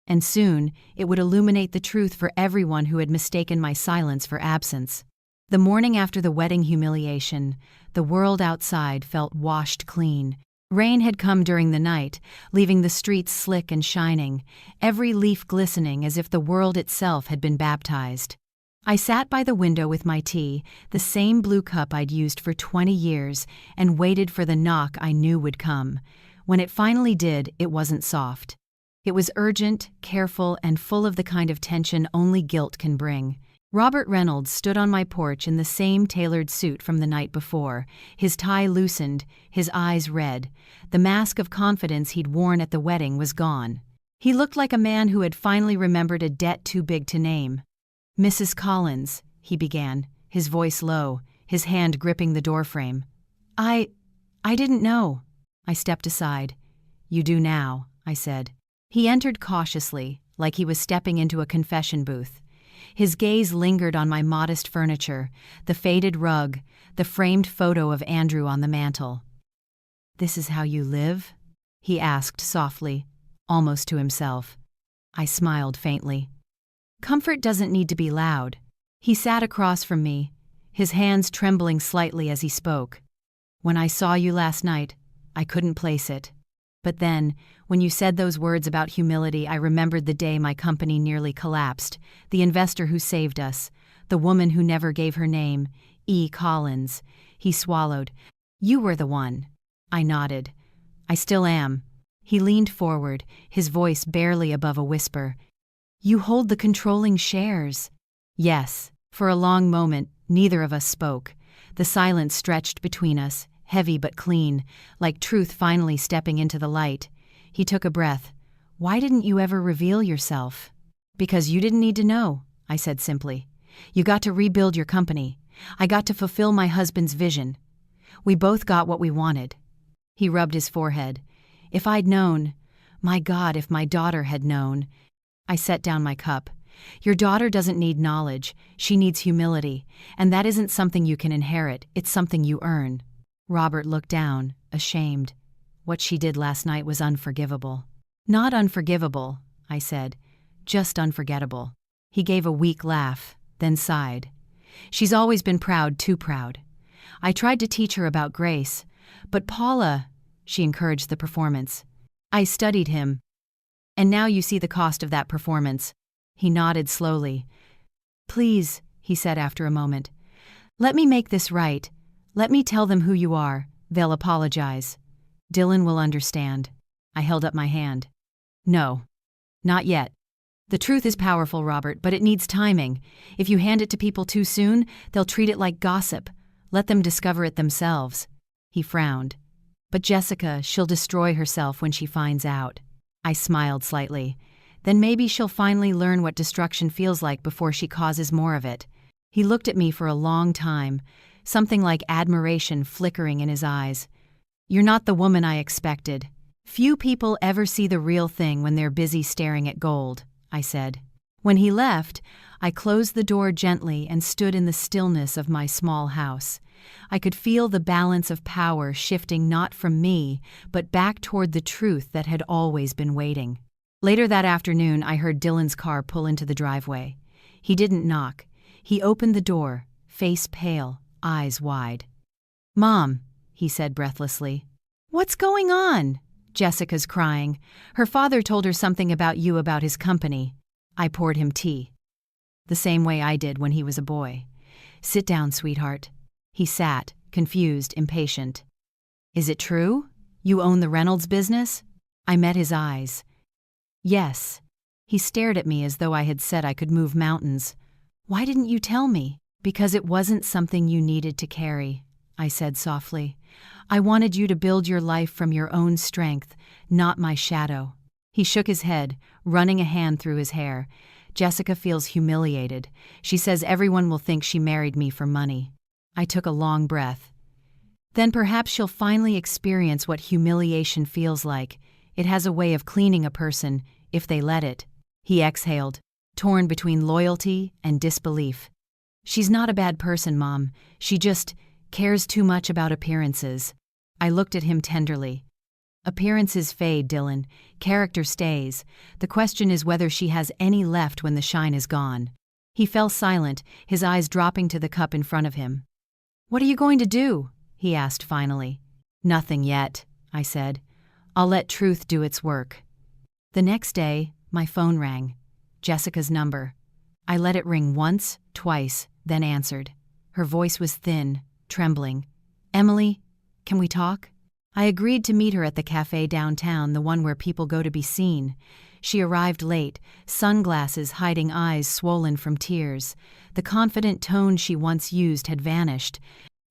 And soon, it would illuminate the truth for everyone who had mistaken my silence for absence. The morning after the wedding humiliation, the world outside felt washed clean. Rain had come during the night, leaving the streets slick and shining, every leaf glistening as if the world itself had been baptized. I sat by the window with my tea, the same blue cup I'd used for 20 years, and waited for the knock I knew would come. When it finally did, it wasn't soft. It was urgent, careful, and full of the kind of tension only guilt can bring. Robert Reynolds stood on my porch in the same tailored suit from the night before, his tie loosened, his eyes red. The mask of confidence he'd worn at the wedding was gone. He looked like a man who had finally remembered a debt too big to name. "Mrs. Collins," he began, his voice low, his hand gripping the doorframe. I didn't know." I stepped aside. "You do now," I said. He entered cautiously, like he was stepping into a confession booth. His gaze lingered on my modest furniture, the faded rug, the framed photo of Andrew on the mantel. "This is how you live?" he asked softly, almost to himself. I smiled faintly. "Comfort doesn't need to be loud." He sat across from me, his hands trembling slightly as he spoke. "When I saw you last night, I couldn't place it. But then, when you said those words about humility, I remembered the day my company nearly collapsed, the investor who saved us, the woman who never gave her name, E. Collins." He swallowed. "You were the one." I nodded. "I still am." He leaned forward, his voice barely above a whisper. "You hold the controlling shares." "Yes." For a long moment, neither of us spoke. The silence stretched between us, heavy but clean, like truth finally stepping into the light. He took a breath. "Why didn't you ever reveal yourself?" "Because you didn't need to know," I said simply. "You got to rebuild your company. I got to fulfill my husband's vision. We both got what we wanted." He rubbed his forehead. "If I'd known, my God, if my daughter had known." I set down my cup. "Your daughter doesn't need knowledge, she needs humility, and that isn't something you can inherit, it's something you earn." Robert looked down, ashamed. "What she did last night was unforgivable." "Not unforgivable," I said, "just unforgettable." He gave a weak laugh, then sighed. "She's always been proud, too proud. I tried to teach her about grace, but Paula," she encouraged the performance. I studied him. "And now you see the cost of that performance." He nodded slowly. "Please," he said after a moment, "let me make this right. Let me tell them who you are. They'll apologize. Dylan will understand." I held up my hand. "No, not yet. The truth is powerful, Robert, but it needs timing. If you hand it to people too soon, they'll treat it like gossip. Let them discover it themselves." He frowned. "But Jessica, she'll destroy herself when she finds out." I smiled slightly. "Then maybe she'll finally learn what destruction feels like before she causes more of it." He looked at me for a long time, something like admiration flickering in his eyes. "You're not the woman I expected." "Few people ever see the real thing when they're busy staring at gold," I said. When he left, I closed the door gently and stood in the stillness of my small house. I could feel the balance of power shifting not from me, but back toward the truth that had always been waiting. Later that afternoon, I heard Dylan's car pull into the driveway. He didn't knock. He opened the door, face pale, eyes wide. "Mom," he said breathlessly. "What's going on?" "Jessica's crying. Her father told her something about you, about his company." I poured him tea. The same way I did when he was a boy. "Sit down, sweetheart." He sat, confused, impatient. "Is it true? You own the Reynolds business?" I met his eyes. "Yes." He stared at me as though I had said I could move mountains. "Why didn't you tell me?" "Because it wasn't something you needed to carry," I said softly. "I wanted you to build your life from your own strength, not my shadow." He shook his head, running a hand through his hair. "Jessica feels humiliated. She says everyone will think she married me for money." I took a long breath. "Then perhaps she'll finally experience what humiliation feels like. It has a way of cleaning a person, if they let it." He exhaled, torn between loyalty and disbelief. "She's not a bad person, Mom. She just cares too much about appearances." I looked at him tenderly. "Appearances fade, Dylan. Character stays. The question is whether she has any left when the shine is gone." He fell silent, his eyes dropping to the cup in front of him. "What are you going to do?" he asked finally. "Nothing yet," I said. "I'll let truth do its work." The next day, my phone rang. Jessica's number. I let it ring once, twice, then answered. Her voice was thin, trembling. "Emily, can we talk?" I agreed to meet her at the cafe downtown, the one where people go to be seen. She arrived late, sunglasses hiding eyes swollen from tears. The confident tone she once used had vanished.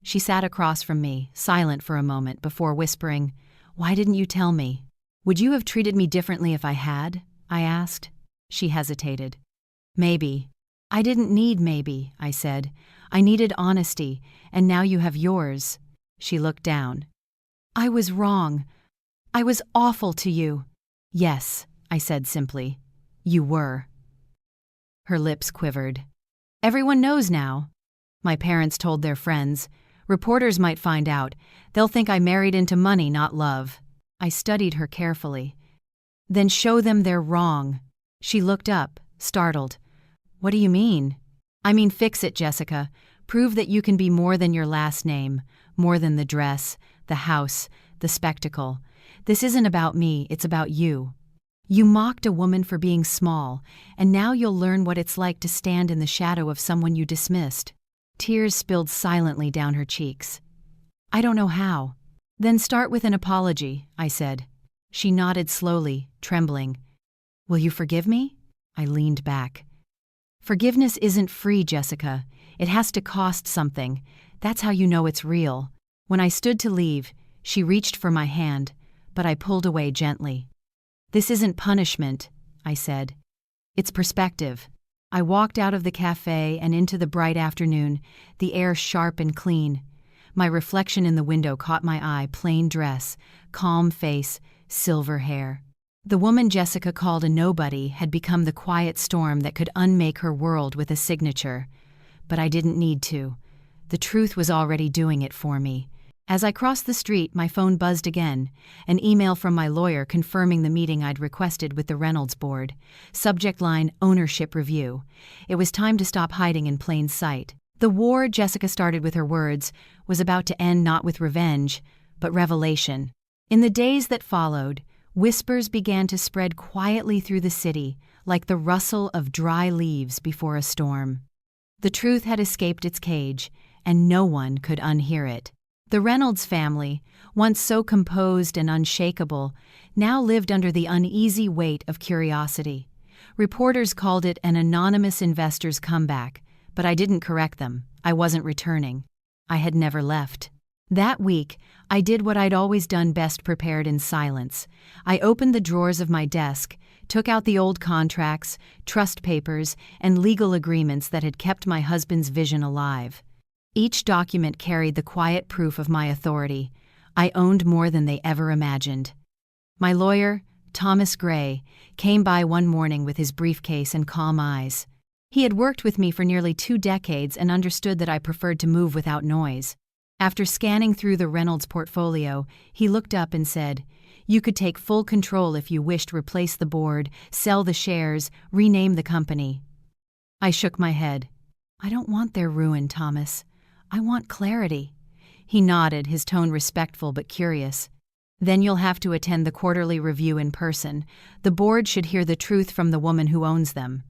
She sat across from me, silent for a moment, before whispering, "Why didn't you tell me?" "Would you have treated me differently if I had?" I asked. She hesitated. "Maybe." "I didn't need maybe," I said. "I needed honesty, and now you have yours." She looked down. "I was wrong. I was awful to you." "Yes," I said simply. "You were." Her lips quivered. "Everyone knows now." "My parents told their friends. Reporters might find out. They'll think I married into money, not love." I studied her carefully. "Then show them they're wrong." She looked up, startled. "What do you mean?" "I mean fix it, Jessica. Prove that you can be more than your last name, more than the dress, the house, the spectacle. This isn't about me, it's about you. You mocked a woman for being small, and now you'll learn what it's like to stand in the shadow of someone you dismissed." Tears spilled silently down her cheeks. "I don't know how." "Then start with an apology," I said. She nodded slowly, trembling. "Will you forgive me?" I leaned back. "Forgiveness isn't free, Jessica. It has to cost something. That's how you know it's real." When I stood to leave, she reached for my hand, but I pulled away gently. "This isn't punishment," I said. "It's perspective." I walked out of the cafe and into the bright afternoon, the air sharp and clean. My reflection in the window caught my eye: plain dress, calm face, silver hair. The woman Jessica called a nobody had become the quiet storm that could unmake her world with a signature. But I didn't need to. The truth was already doing it for me. As I crossed the street, my phone buzzed again, an email from my lawyer confirming the meeting I'd requested with the Reynolds board. Subject line: ownership review. It was time to stop hiding in plain sight. The war, Jessica started with her words, was about to end not with revenge, but revelation. In the days that followed, whispers began to spread quietly through the city, like the rustle of dry leaves before a storm. The truth had escaped its cage, and no one could unhear it. The Reynolds family, once so composed and unshakable, now lived under the uneasy weight of curiosity. Reporters called it an anonymous investor's comeback, but I didn't correct them. I wasn't returning. I had never left. That week, I did what I'd always done best, prepared in silence. I opened the drawers of my desk, took out the old contracts, trust papers, and legal agreements that had kept my husband's vision alive. Each document carried the quiet proof of my authority. I owned more than they ever imagined. My lawyer, Thomas Gray, came by one morning with his briefcase and calm eyes. He had worked with me for nearly 2 decades and understood that I preferred to move without noise. After scanning through the Reynolds portfolio, he looked up and said, "You could take full control if you wished, replace the board, sell the shares, rename the company." I shook my head. "I don't want their ruin, Thomas. I want clarity." He nodded, his tone respectful but curious. "Then you'll have to attend the quarterly review in person. The board should hear the truth from the woman who owns them."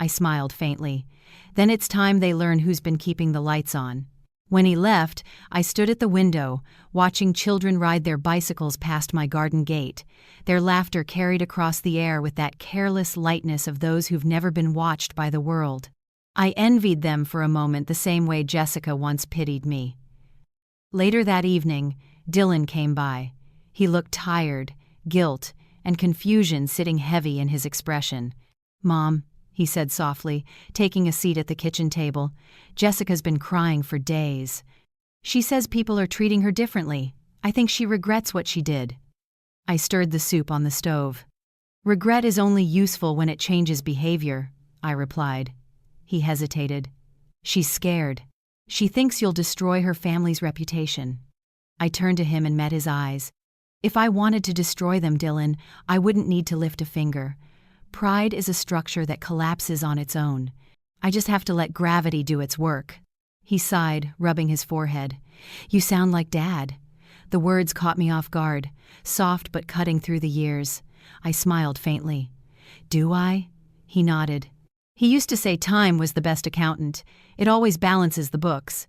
I smiled faintly. "Then it's time they learn who's been keeping the lights on." When he left, I stood at the window, watching children ride their bicycles past my garden gate. Their laughter carried across the air with that careless lightness of those who've never been watched by the world. I envied them for a moment, the same way Jessica once pitied me. Later that evening, Dylan came by. He looked tired, guilt, and confusion sitting heavy in his expression. "Mom," he said softly, taking a seat at the kitchen table, "Jessica's been crying for days. She says people are treating her differently. I think she regrets what she did." I stirred the soup on the stove. "Regret is only useful when it changes behavior," I replied. He hesitated. "She's scared. She thinks you'll destroy her family's reputation." I turned to him and met his eyes. "If I wanted to destroy them, Dylan, I wouldn't need to lift a finger. Pride is a structure that collapses on its own. I just have to let gravity do its work." He sighed, rubbing his forehead. "You sound like Dad." The words caught me off guard, soft but cutting through the years. I smiled faintly. "Do I?" He nodded. "He used to say time was the best accountant. It always balances the books."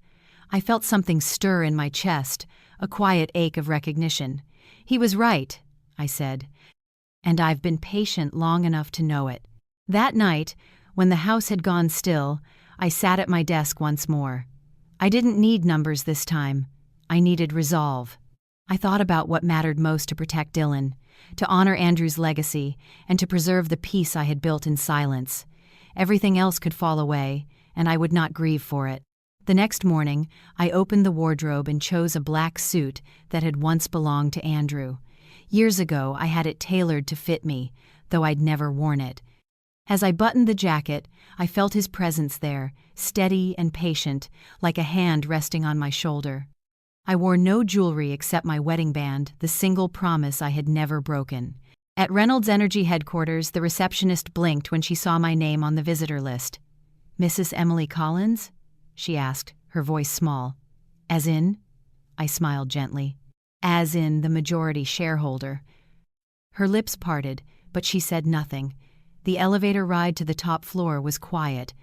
I felt something stir in my chest, a quiet ache of recognition. "He was right," I said. "And I've been patient long enough to know it." That night, when the house had gone still, I sat at my desk once more. I didn't need numbers this time. I needed resolve. I thought about what mattered most: to protect Dylan, to honor Andrew's legacy, and to preserve the peace I had built in silence. Everything else could fall away, and I would not grieve for it. The next morning, I opened the wardrobe and chose a black suit that had once belonged to Andrew. Years ago, I had it tailored to fit me, though I'd never worn it. As I buttoned the jacket, I felt his presence there, steady and patient, like a hand resting on my shoulder. I wore no jewelry except my wedding band, the single promise I had never broken. At Reynolds Energy headquarters, the receptionist blinked when she saw my name on the visitor list. "Mrs. Emily Collins?" she asked, her voice small. "As in?" I smiled gently. "As in the majority shareholder." Her lips parted, but she said nothing. The elevator ride to the top floor was quiet.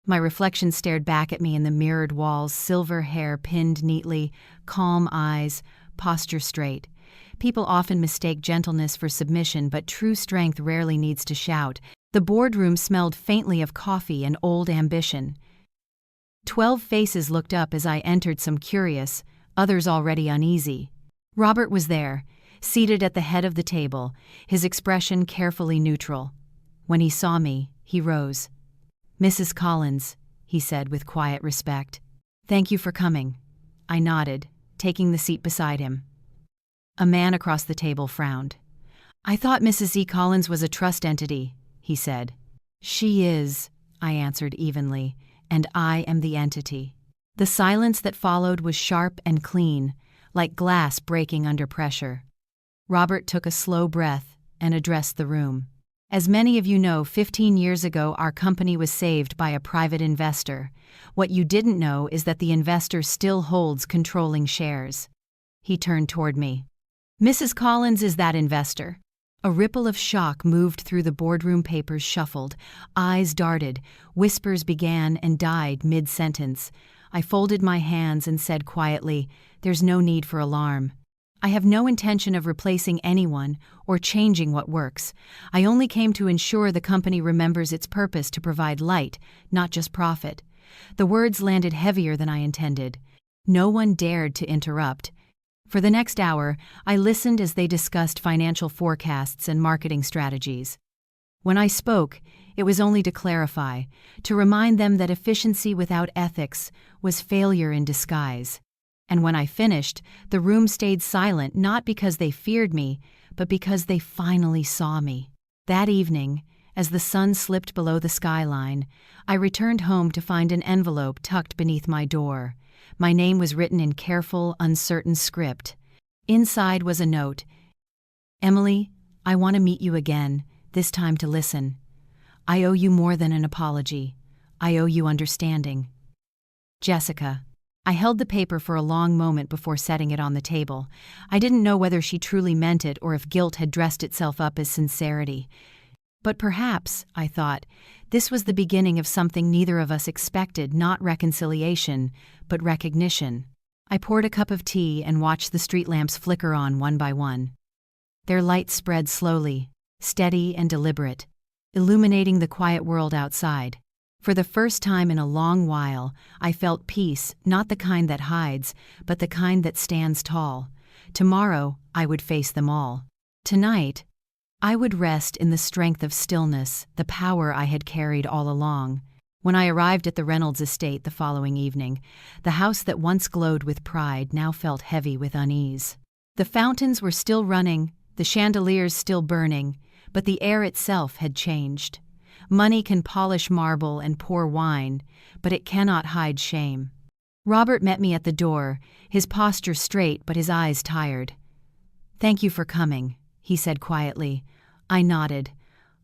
My reflection stared back at me in the mirrored walls, silver hair pinned neatly, calm eyes, posture straight. People often mistake gentleness for submission, but true strength rarely needs to shout. The boardroom smelled faintly of coffee and old ambition. 12 faces looked up as I entered, some curious, others already uneasy. Robert was there, seated at the head of the table, his expression carefully neutral. When he saw me, he rose. "Mrs. Collins," he said with quiet respect. "Thank you for coming." I nodded, taking the seat beside him. A man across the table frowned. "I thought Mrs. E. Collins was a trust entity," he said. "She is," I answered evenly, "and I am the entity." The silence that followed was sharp and clean, like glass breaking under pressure. Robert took a slow breath and addressed the room. "As many of you know, 15 years ago our company was saved by a private investor. What you didn't know is that the investor still holds controlling shares." He turned toward me. "Mrs. Collins is that investor." A ripple of shock moved through the boardroom, papers shuffled, eyes darted, whispers began and died mid-sentence. I folded my hands and said quietly, "There's no need for alarm. I have no intention of replacing anyone or changing what works. I only came to ensure the company remembers its purpose to provide light, not just profit." The words landed heavier than I intended. No one dared to interrupt. For the next hour, I listened as they discussed financial forecasts and marketing strategies. When I spoke, it was only to clarify, to remind them that efficiency without ethics was failure in disguise. And when I finished, the room stayed silent not because they feared me, but because they finally saw me. That evening, as the sun slipped below the skyline, I returned home to find an envelope tucked beneath my door. My name was written in careful, uncertain script. Inside was a note. "Emily, I want to meet you again, this time to listen. I owe you more than an apology. I owe you understanding. Jessica." I held the paper for a long moment before setting it on the table. I didn't know whether she truly meant it or if guilt had dressed itself up as sincerity. But perhaps, I thought, this was the beginning of something neither of us expected, not reconciliation, but recognition. I poured a cup of tea and watched the street lamps flicker on one by one. Their light spread slowly, steady and deliberate, illuminating the quiet world outside. For the first time in a long while, I felt peace, not the kind that hides, but the kind that stands tall. Tomorrow, I would face them all. Tonight, I would rest in the strength of stillness, the power I had carried all along. When I arrived at the Reynolds estate the following evening, the house that once glowed with pride now felt heavy with unease. The fountains were still running, the chandeliers still burning, but the air itself had changed. Money can polish marble and pour wine, but it cannot hide shame. Robert met me at the door, his posture straight but his eyes tired. "Thank you for coming," he said quietly. I nodded.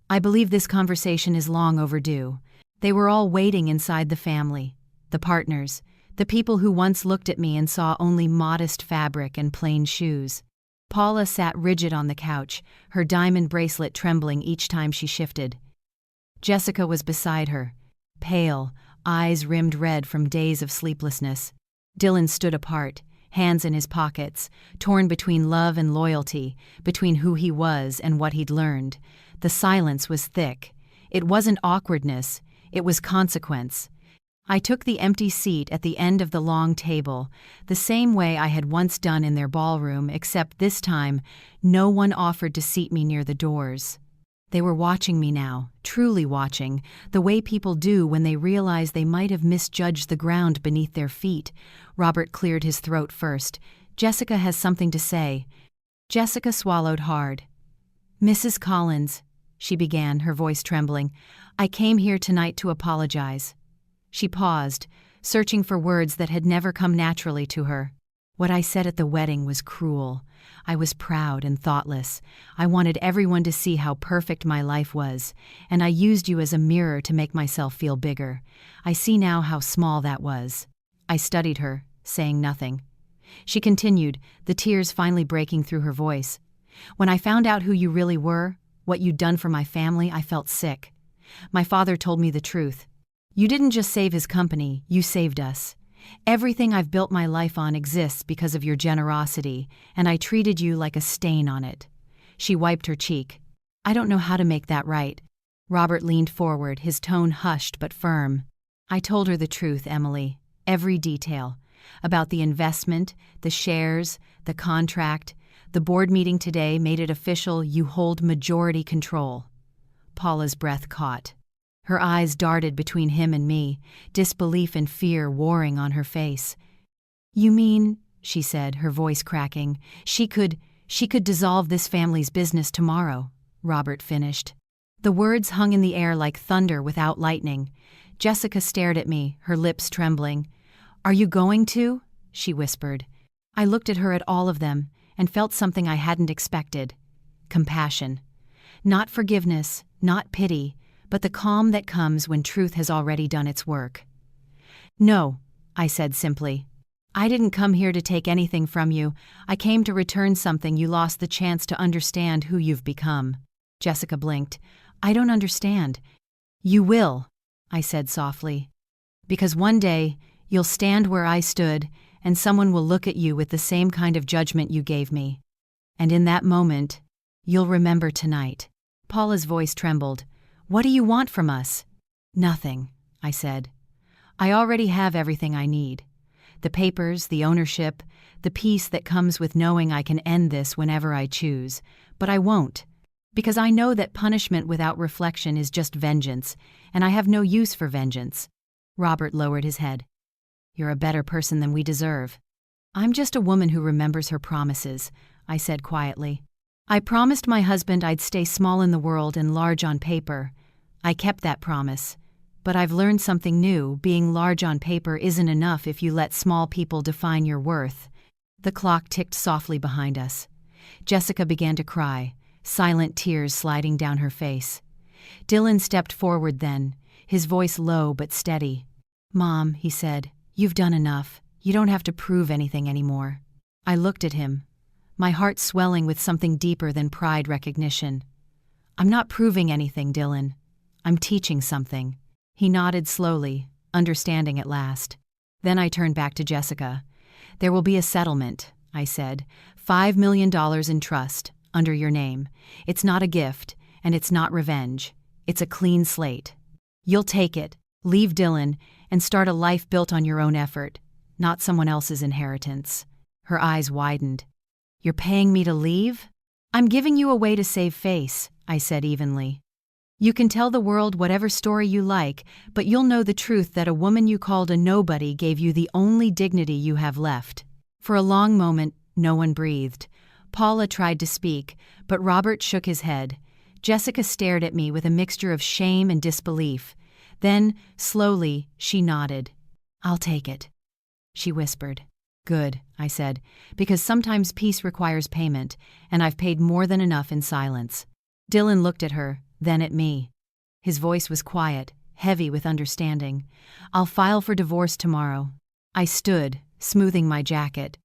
"I believe this conversation is long overdue." They were all waiting inside the family, the partners, the people who once looked at me and saw only modest fabric and plain shoes. Paula sat rigid on the couch, her diamond bracelet trembling each time she shifted. Jessica was beside her, pale, eyes rimmed red from days of sleeplessness. Dylan stood apart, hands in his pockets, torn between love and loyalty, between who he was and what he'd learned. The silence was thick. It wasn't awkwardness, it was consequence. I took the empty seat at the end of the long table, the same way I had once done in their ballroom, except this time, no one offered to seat me near the doors. They were watching me now, truly watching, the way people do when they realize they might have misjudged the ground beneath their feet. Robert cleared his throat first. "Jessica has something to say." Jessica swallowed hard. "Mrs. Collins," she began, her voice trembling, "I came here tonight to apologize." She paused, searching for words that had never come naturally to her. "What I said at the wedding was cruel. I was proud and thoughtless. I wanted everyone to see how perfect my life was, and I used you as a mirror to make myself feel bigger. I see now how small that was." I studied her, saying nothing. She continued, the tears finally breaking through her voice. "When I found out who you really were, what you'd done for my family, I felt sick. My father told me the truth. You didn't just save his company, you saved us. Everything I've built my life on exists because of your generosity, and I treated you like a stain on it." She wiped her cheek. "I don't know how to make that right." Robert leaned forward, his tone hushed but firm. "I told her the truth, Emily, every detail. About the investment, the shares, the contract, The board meeting today made it official. You hold majority control." Paula's breath caught. Her eyes darted between him and me, disbelief and fear warring on her face. "You mean," she said, her voice cracking, she could dissolve this family's business tomorrow," Robert finished. The words hung in the air like thunder without lightning. Jessica stared at me, her lips trembling. "Are you going to?" she whispered. I looked at her, at all of them, and felt something I hadn't expected. Compassion. Not forgiveness, not pity, but the calm that comes when truth has already done its work. "No," I said simply. "I didn't come here to take anything from you. I came to return something you lost the chance to understand who you've become." Jessica blinked. "I don't understand." "You will," I said softly. "Because one day, you'll stand where I stood, and someone will look at you with the same kind of judgment you gave me. And in that moment, you'll remember tonight." Paula's voice trembled. "What do you want from us?" "Nothing," I said. "I already have everything I need. The papers, the ownership, the peace that comes with knowing I can end this whenever I choose. But I won't. Because I know that punishment without reflection is just vengeance, and I have no use for vengeance." Robert lowered his head. "You're a better person than we deserve." "I'm just a woman who remembers her promises," I said quietly. "I promised my husband I'd stay small in the world and large on paper. I kept that promise. But I've learned something new. Being large on paper isn't enough if you let small people define your worth." The clock ticked softly behind us. Jessica began to cry, silent tears sliding down her face. Dylan stepped forward then, his voice low but steady. "Mom," he said, "you've done enough. You don't have to prove anything anymore." I looked at him, my heart swelling with something deeper than pride recognition. "I'm not proving anything, Dylan. I'm teaching something." He nodded slowly, understanding at last. Then I turned back to Jessica. "There will be a settlement," I said. $5 million in trust, under your name. It's not a gift, and it's not revenge. It's a clean slate. You'll take it, leave Dylan, and start a life built on your own effort, not someone else's inheritance." Her eyes widened. "You're paying me to leave?" "I'm giving you a way to save face," I said evenly. "You can tell the world whatever story you like, but you'll know the truth that a woman you called a nobody gave you the only dignity you have left." For a long moment, no one breathed. Paula tried to speak, but Robert shook his head. Jessica stared at me with a mixture of shame and disbelief. Then, slowly, she nodded. "I'll take it," she whispered. "Good," I said, "because sometimes peace requires payment, and I've paid more than enough in silence." Dylan looked at her, then at me. His voice was quiet, heavy with understanding. "I'll file for divorce tomorrow." I stood, smoothing my jacket.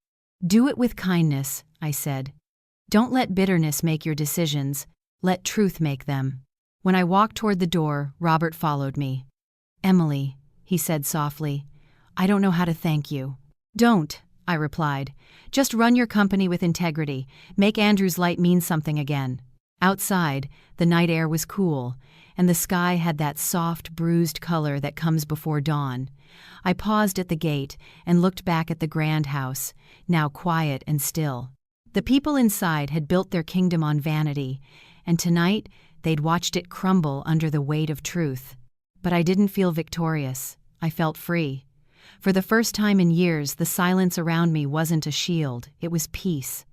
"Do it with kindness," I said. "Don't let bitterness make your decisions. Let truth make them." When I walked toward the door, Robert followed me. "Emily," he said softly, "I don't know how to thank you." "Don't," I replied. "Just run your company with integrity. Make Andrew's light mean something again." Outside, the night air was cool, and the sky had that soft, bruised color that comes before dawn. I paused at the gate and looked back at the grand house, now quiet and still. The people inside had built their kingdom on vanity, and tonight they'd watched it crumble under the weight of truth. But I didn't feel victorious. I felt free. For the first time in years, the silence around me wasn't a shield, it was peace.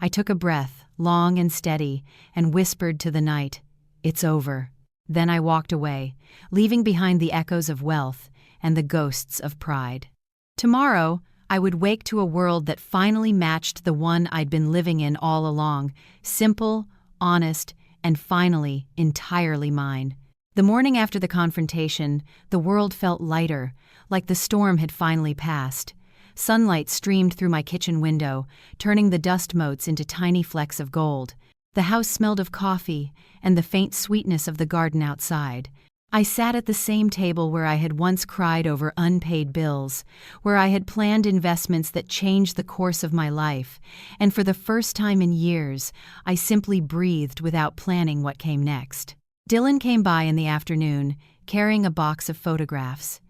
I took a breath, long and steady, and whispered to the night, "It's over." Then I walked away, leaving behind the echoes of wealth and the ghosts of pride. Tomorrow, I would wake to a world that finally matched the one I'd been living in all along, simple, honest, and finally entirely mine. The morning after the confrontation, the world felt lighter, like the storm had finally passed. Sunlight streamed through my kitchen window, turning the dust motes into tiny flecks of gold. The house smelled of coffee and the faint sweetness of the garden outside. I sat at the same table where I had once cried over unpaid bills, where I had planned investments that changed the course of my life, and for the first time in years, I simply breathed without planning what came next. Dylan came by in the afternoon, carrying a box of photographs.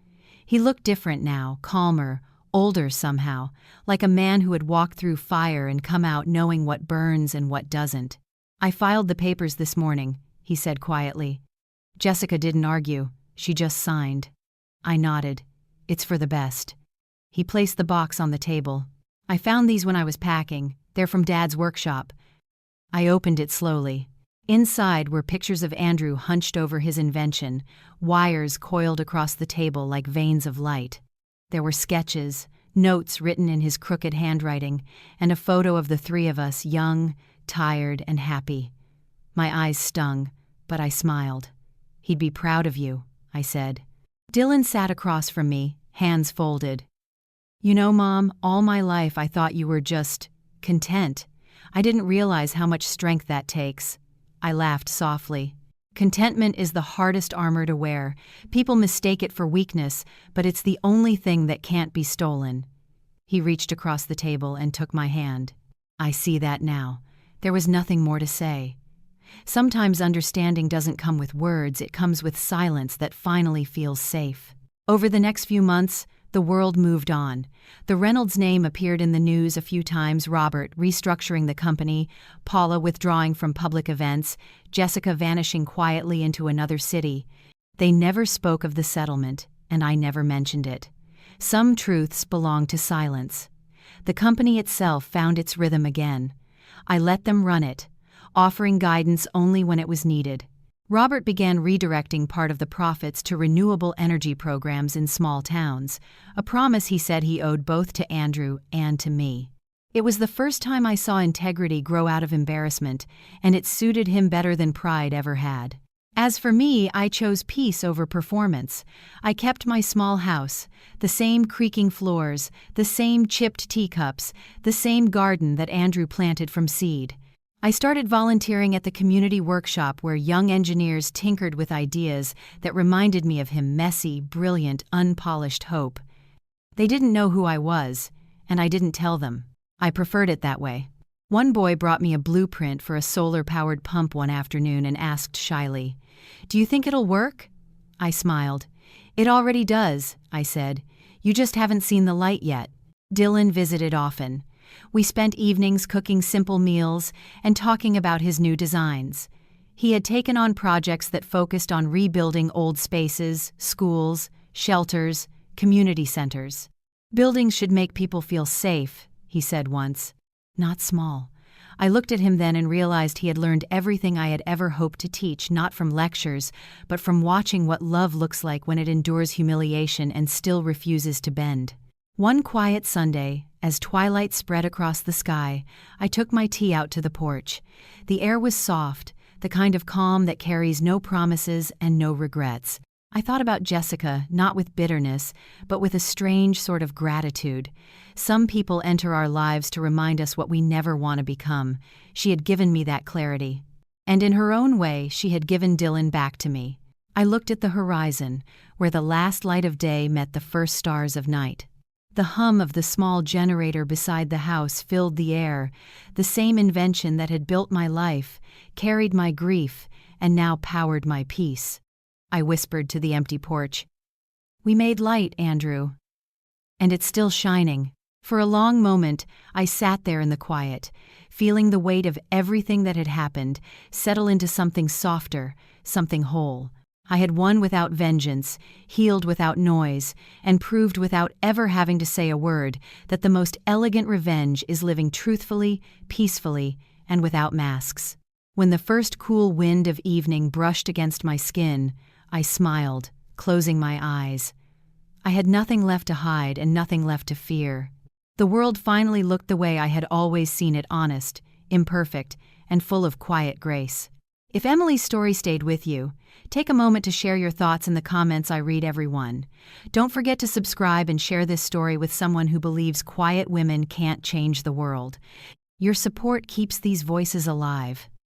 He looked different now, calmer, older somehow, like a man who had walked through fire and come out knowing what burns and what doesn't. "I filed the papers this morning," he said quietly. Jessica didn't argue, she just signed. I nodded. "It's for the best." He placed the box on the table. "I found these when I was packing. They're from Dad's workshop." I opened it slowly. Inside were pictures of Andrew hunched over his invention, wires coiled across the table like veins of light. There were sketches, notes written in his crooked handwriting, and a photo of the three of us, young, tired, and happy. My eyes stung, but I smiled. "He'd be proud of you," I said. Dylan sat across from me, hands folded. "You know, Mom, all my life I thought you were just content. I didn't realize how much strength that takes." I laughed softly. "Contentment is the hardest armor to wear. People mistake it for weakness, but it's the only thing that can't be stolen." He reached across the table and took my hand. "I see that now." There was nothing more to say. Sometimes understanding doesn't come with words, it comes with silence that finally feels safe. Over the next few months, the world moved on. The Reynolds name appeared in the news a few times, Robert restructuring the company, Paula withdrawing from public events, Jessica vanishing quietly into another city. They never spoke of the settlement, and I never mentioned it. Some truths belong to silence. The company itself found its rhythm again. I let them run it, offering guidance only when it was needed. Robert began redirecting part of the profits to renewable energy programs in small towns, a promise he said he owed both to Andrew and to me. It was the first time I saw integrity grow out of embarrassment, and it suited him better than pride ever had. As for me, I chose peace over performance. I kept my small house, the same creaking floors, the same chipped teacups, the same garden that Andrew planted from seed. I started volunteering at the community workshop where young engineers tinkered with ideas that reminded me of him, messy, brilliant, unpolished hope. They didn't know who I was, and I didn't tell them. I preferred it that way. One boy brought me a blueprint for a solar-powered pump one afternoon and asked shyly, "Do you think it'll work?" I smiled. "It already does," I said. "You just haven't seen the light yet." Dylan visited often. We spent evenings cooking simple meals and talking about his new designs. He had taken on projects that focused on rebuilding old spaces, schools, shelters, community centers. "Buildings should make people feel safe," he said once. Not small. I looked at him then and realized he had learned everything I had ever hoped to teach, not from lectures, but from watching what love looks like when it endures humiliation and still refuses to bend. One quiet Sunday, as twilight spread across the sky, I took my tea out to the porch. The air was soft, the kind of calm that carries no promises and no regrets. I thought about Jessica, not with bitterness, but with a strange sort of gratitude. Some people enter our lives to remind us what we never want to become. She had given me that clarity. And in her own way, she had given Dylan back to me. I looked at the horizon, where the last light of day met the first stars of night. The hum of the small generator beside the house filled the air, the same invention that had built my life, carried my grief, and now powered my peace. I whispered to the empty porch, "We made light, Andrew. And it's still shining." For a long moment, I sat there in the quiet, feeling the weight of everything that had happened settle into something softer, something whole. I had won without vengeance, healed without noise, and proved without ever having to say a word that the most elegant revenge is living truthfully, peacefully, and without masks. When the first cool wind of evening brushed against my skin, I smiled, closing my eyes. I had nothing left to hide and nothing left to fear. The world finally looked the way I had always seen it, honest, imperfect, and full of quiet grace. If Emily's story stayed with you, take a moment to share your thoughts in the comments. I read every one. Don't forget to subscribe and share this story with someone who believes quiet women can't change the world. Your support keeps these voices alive.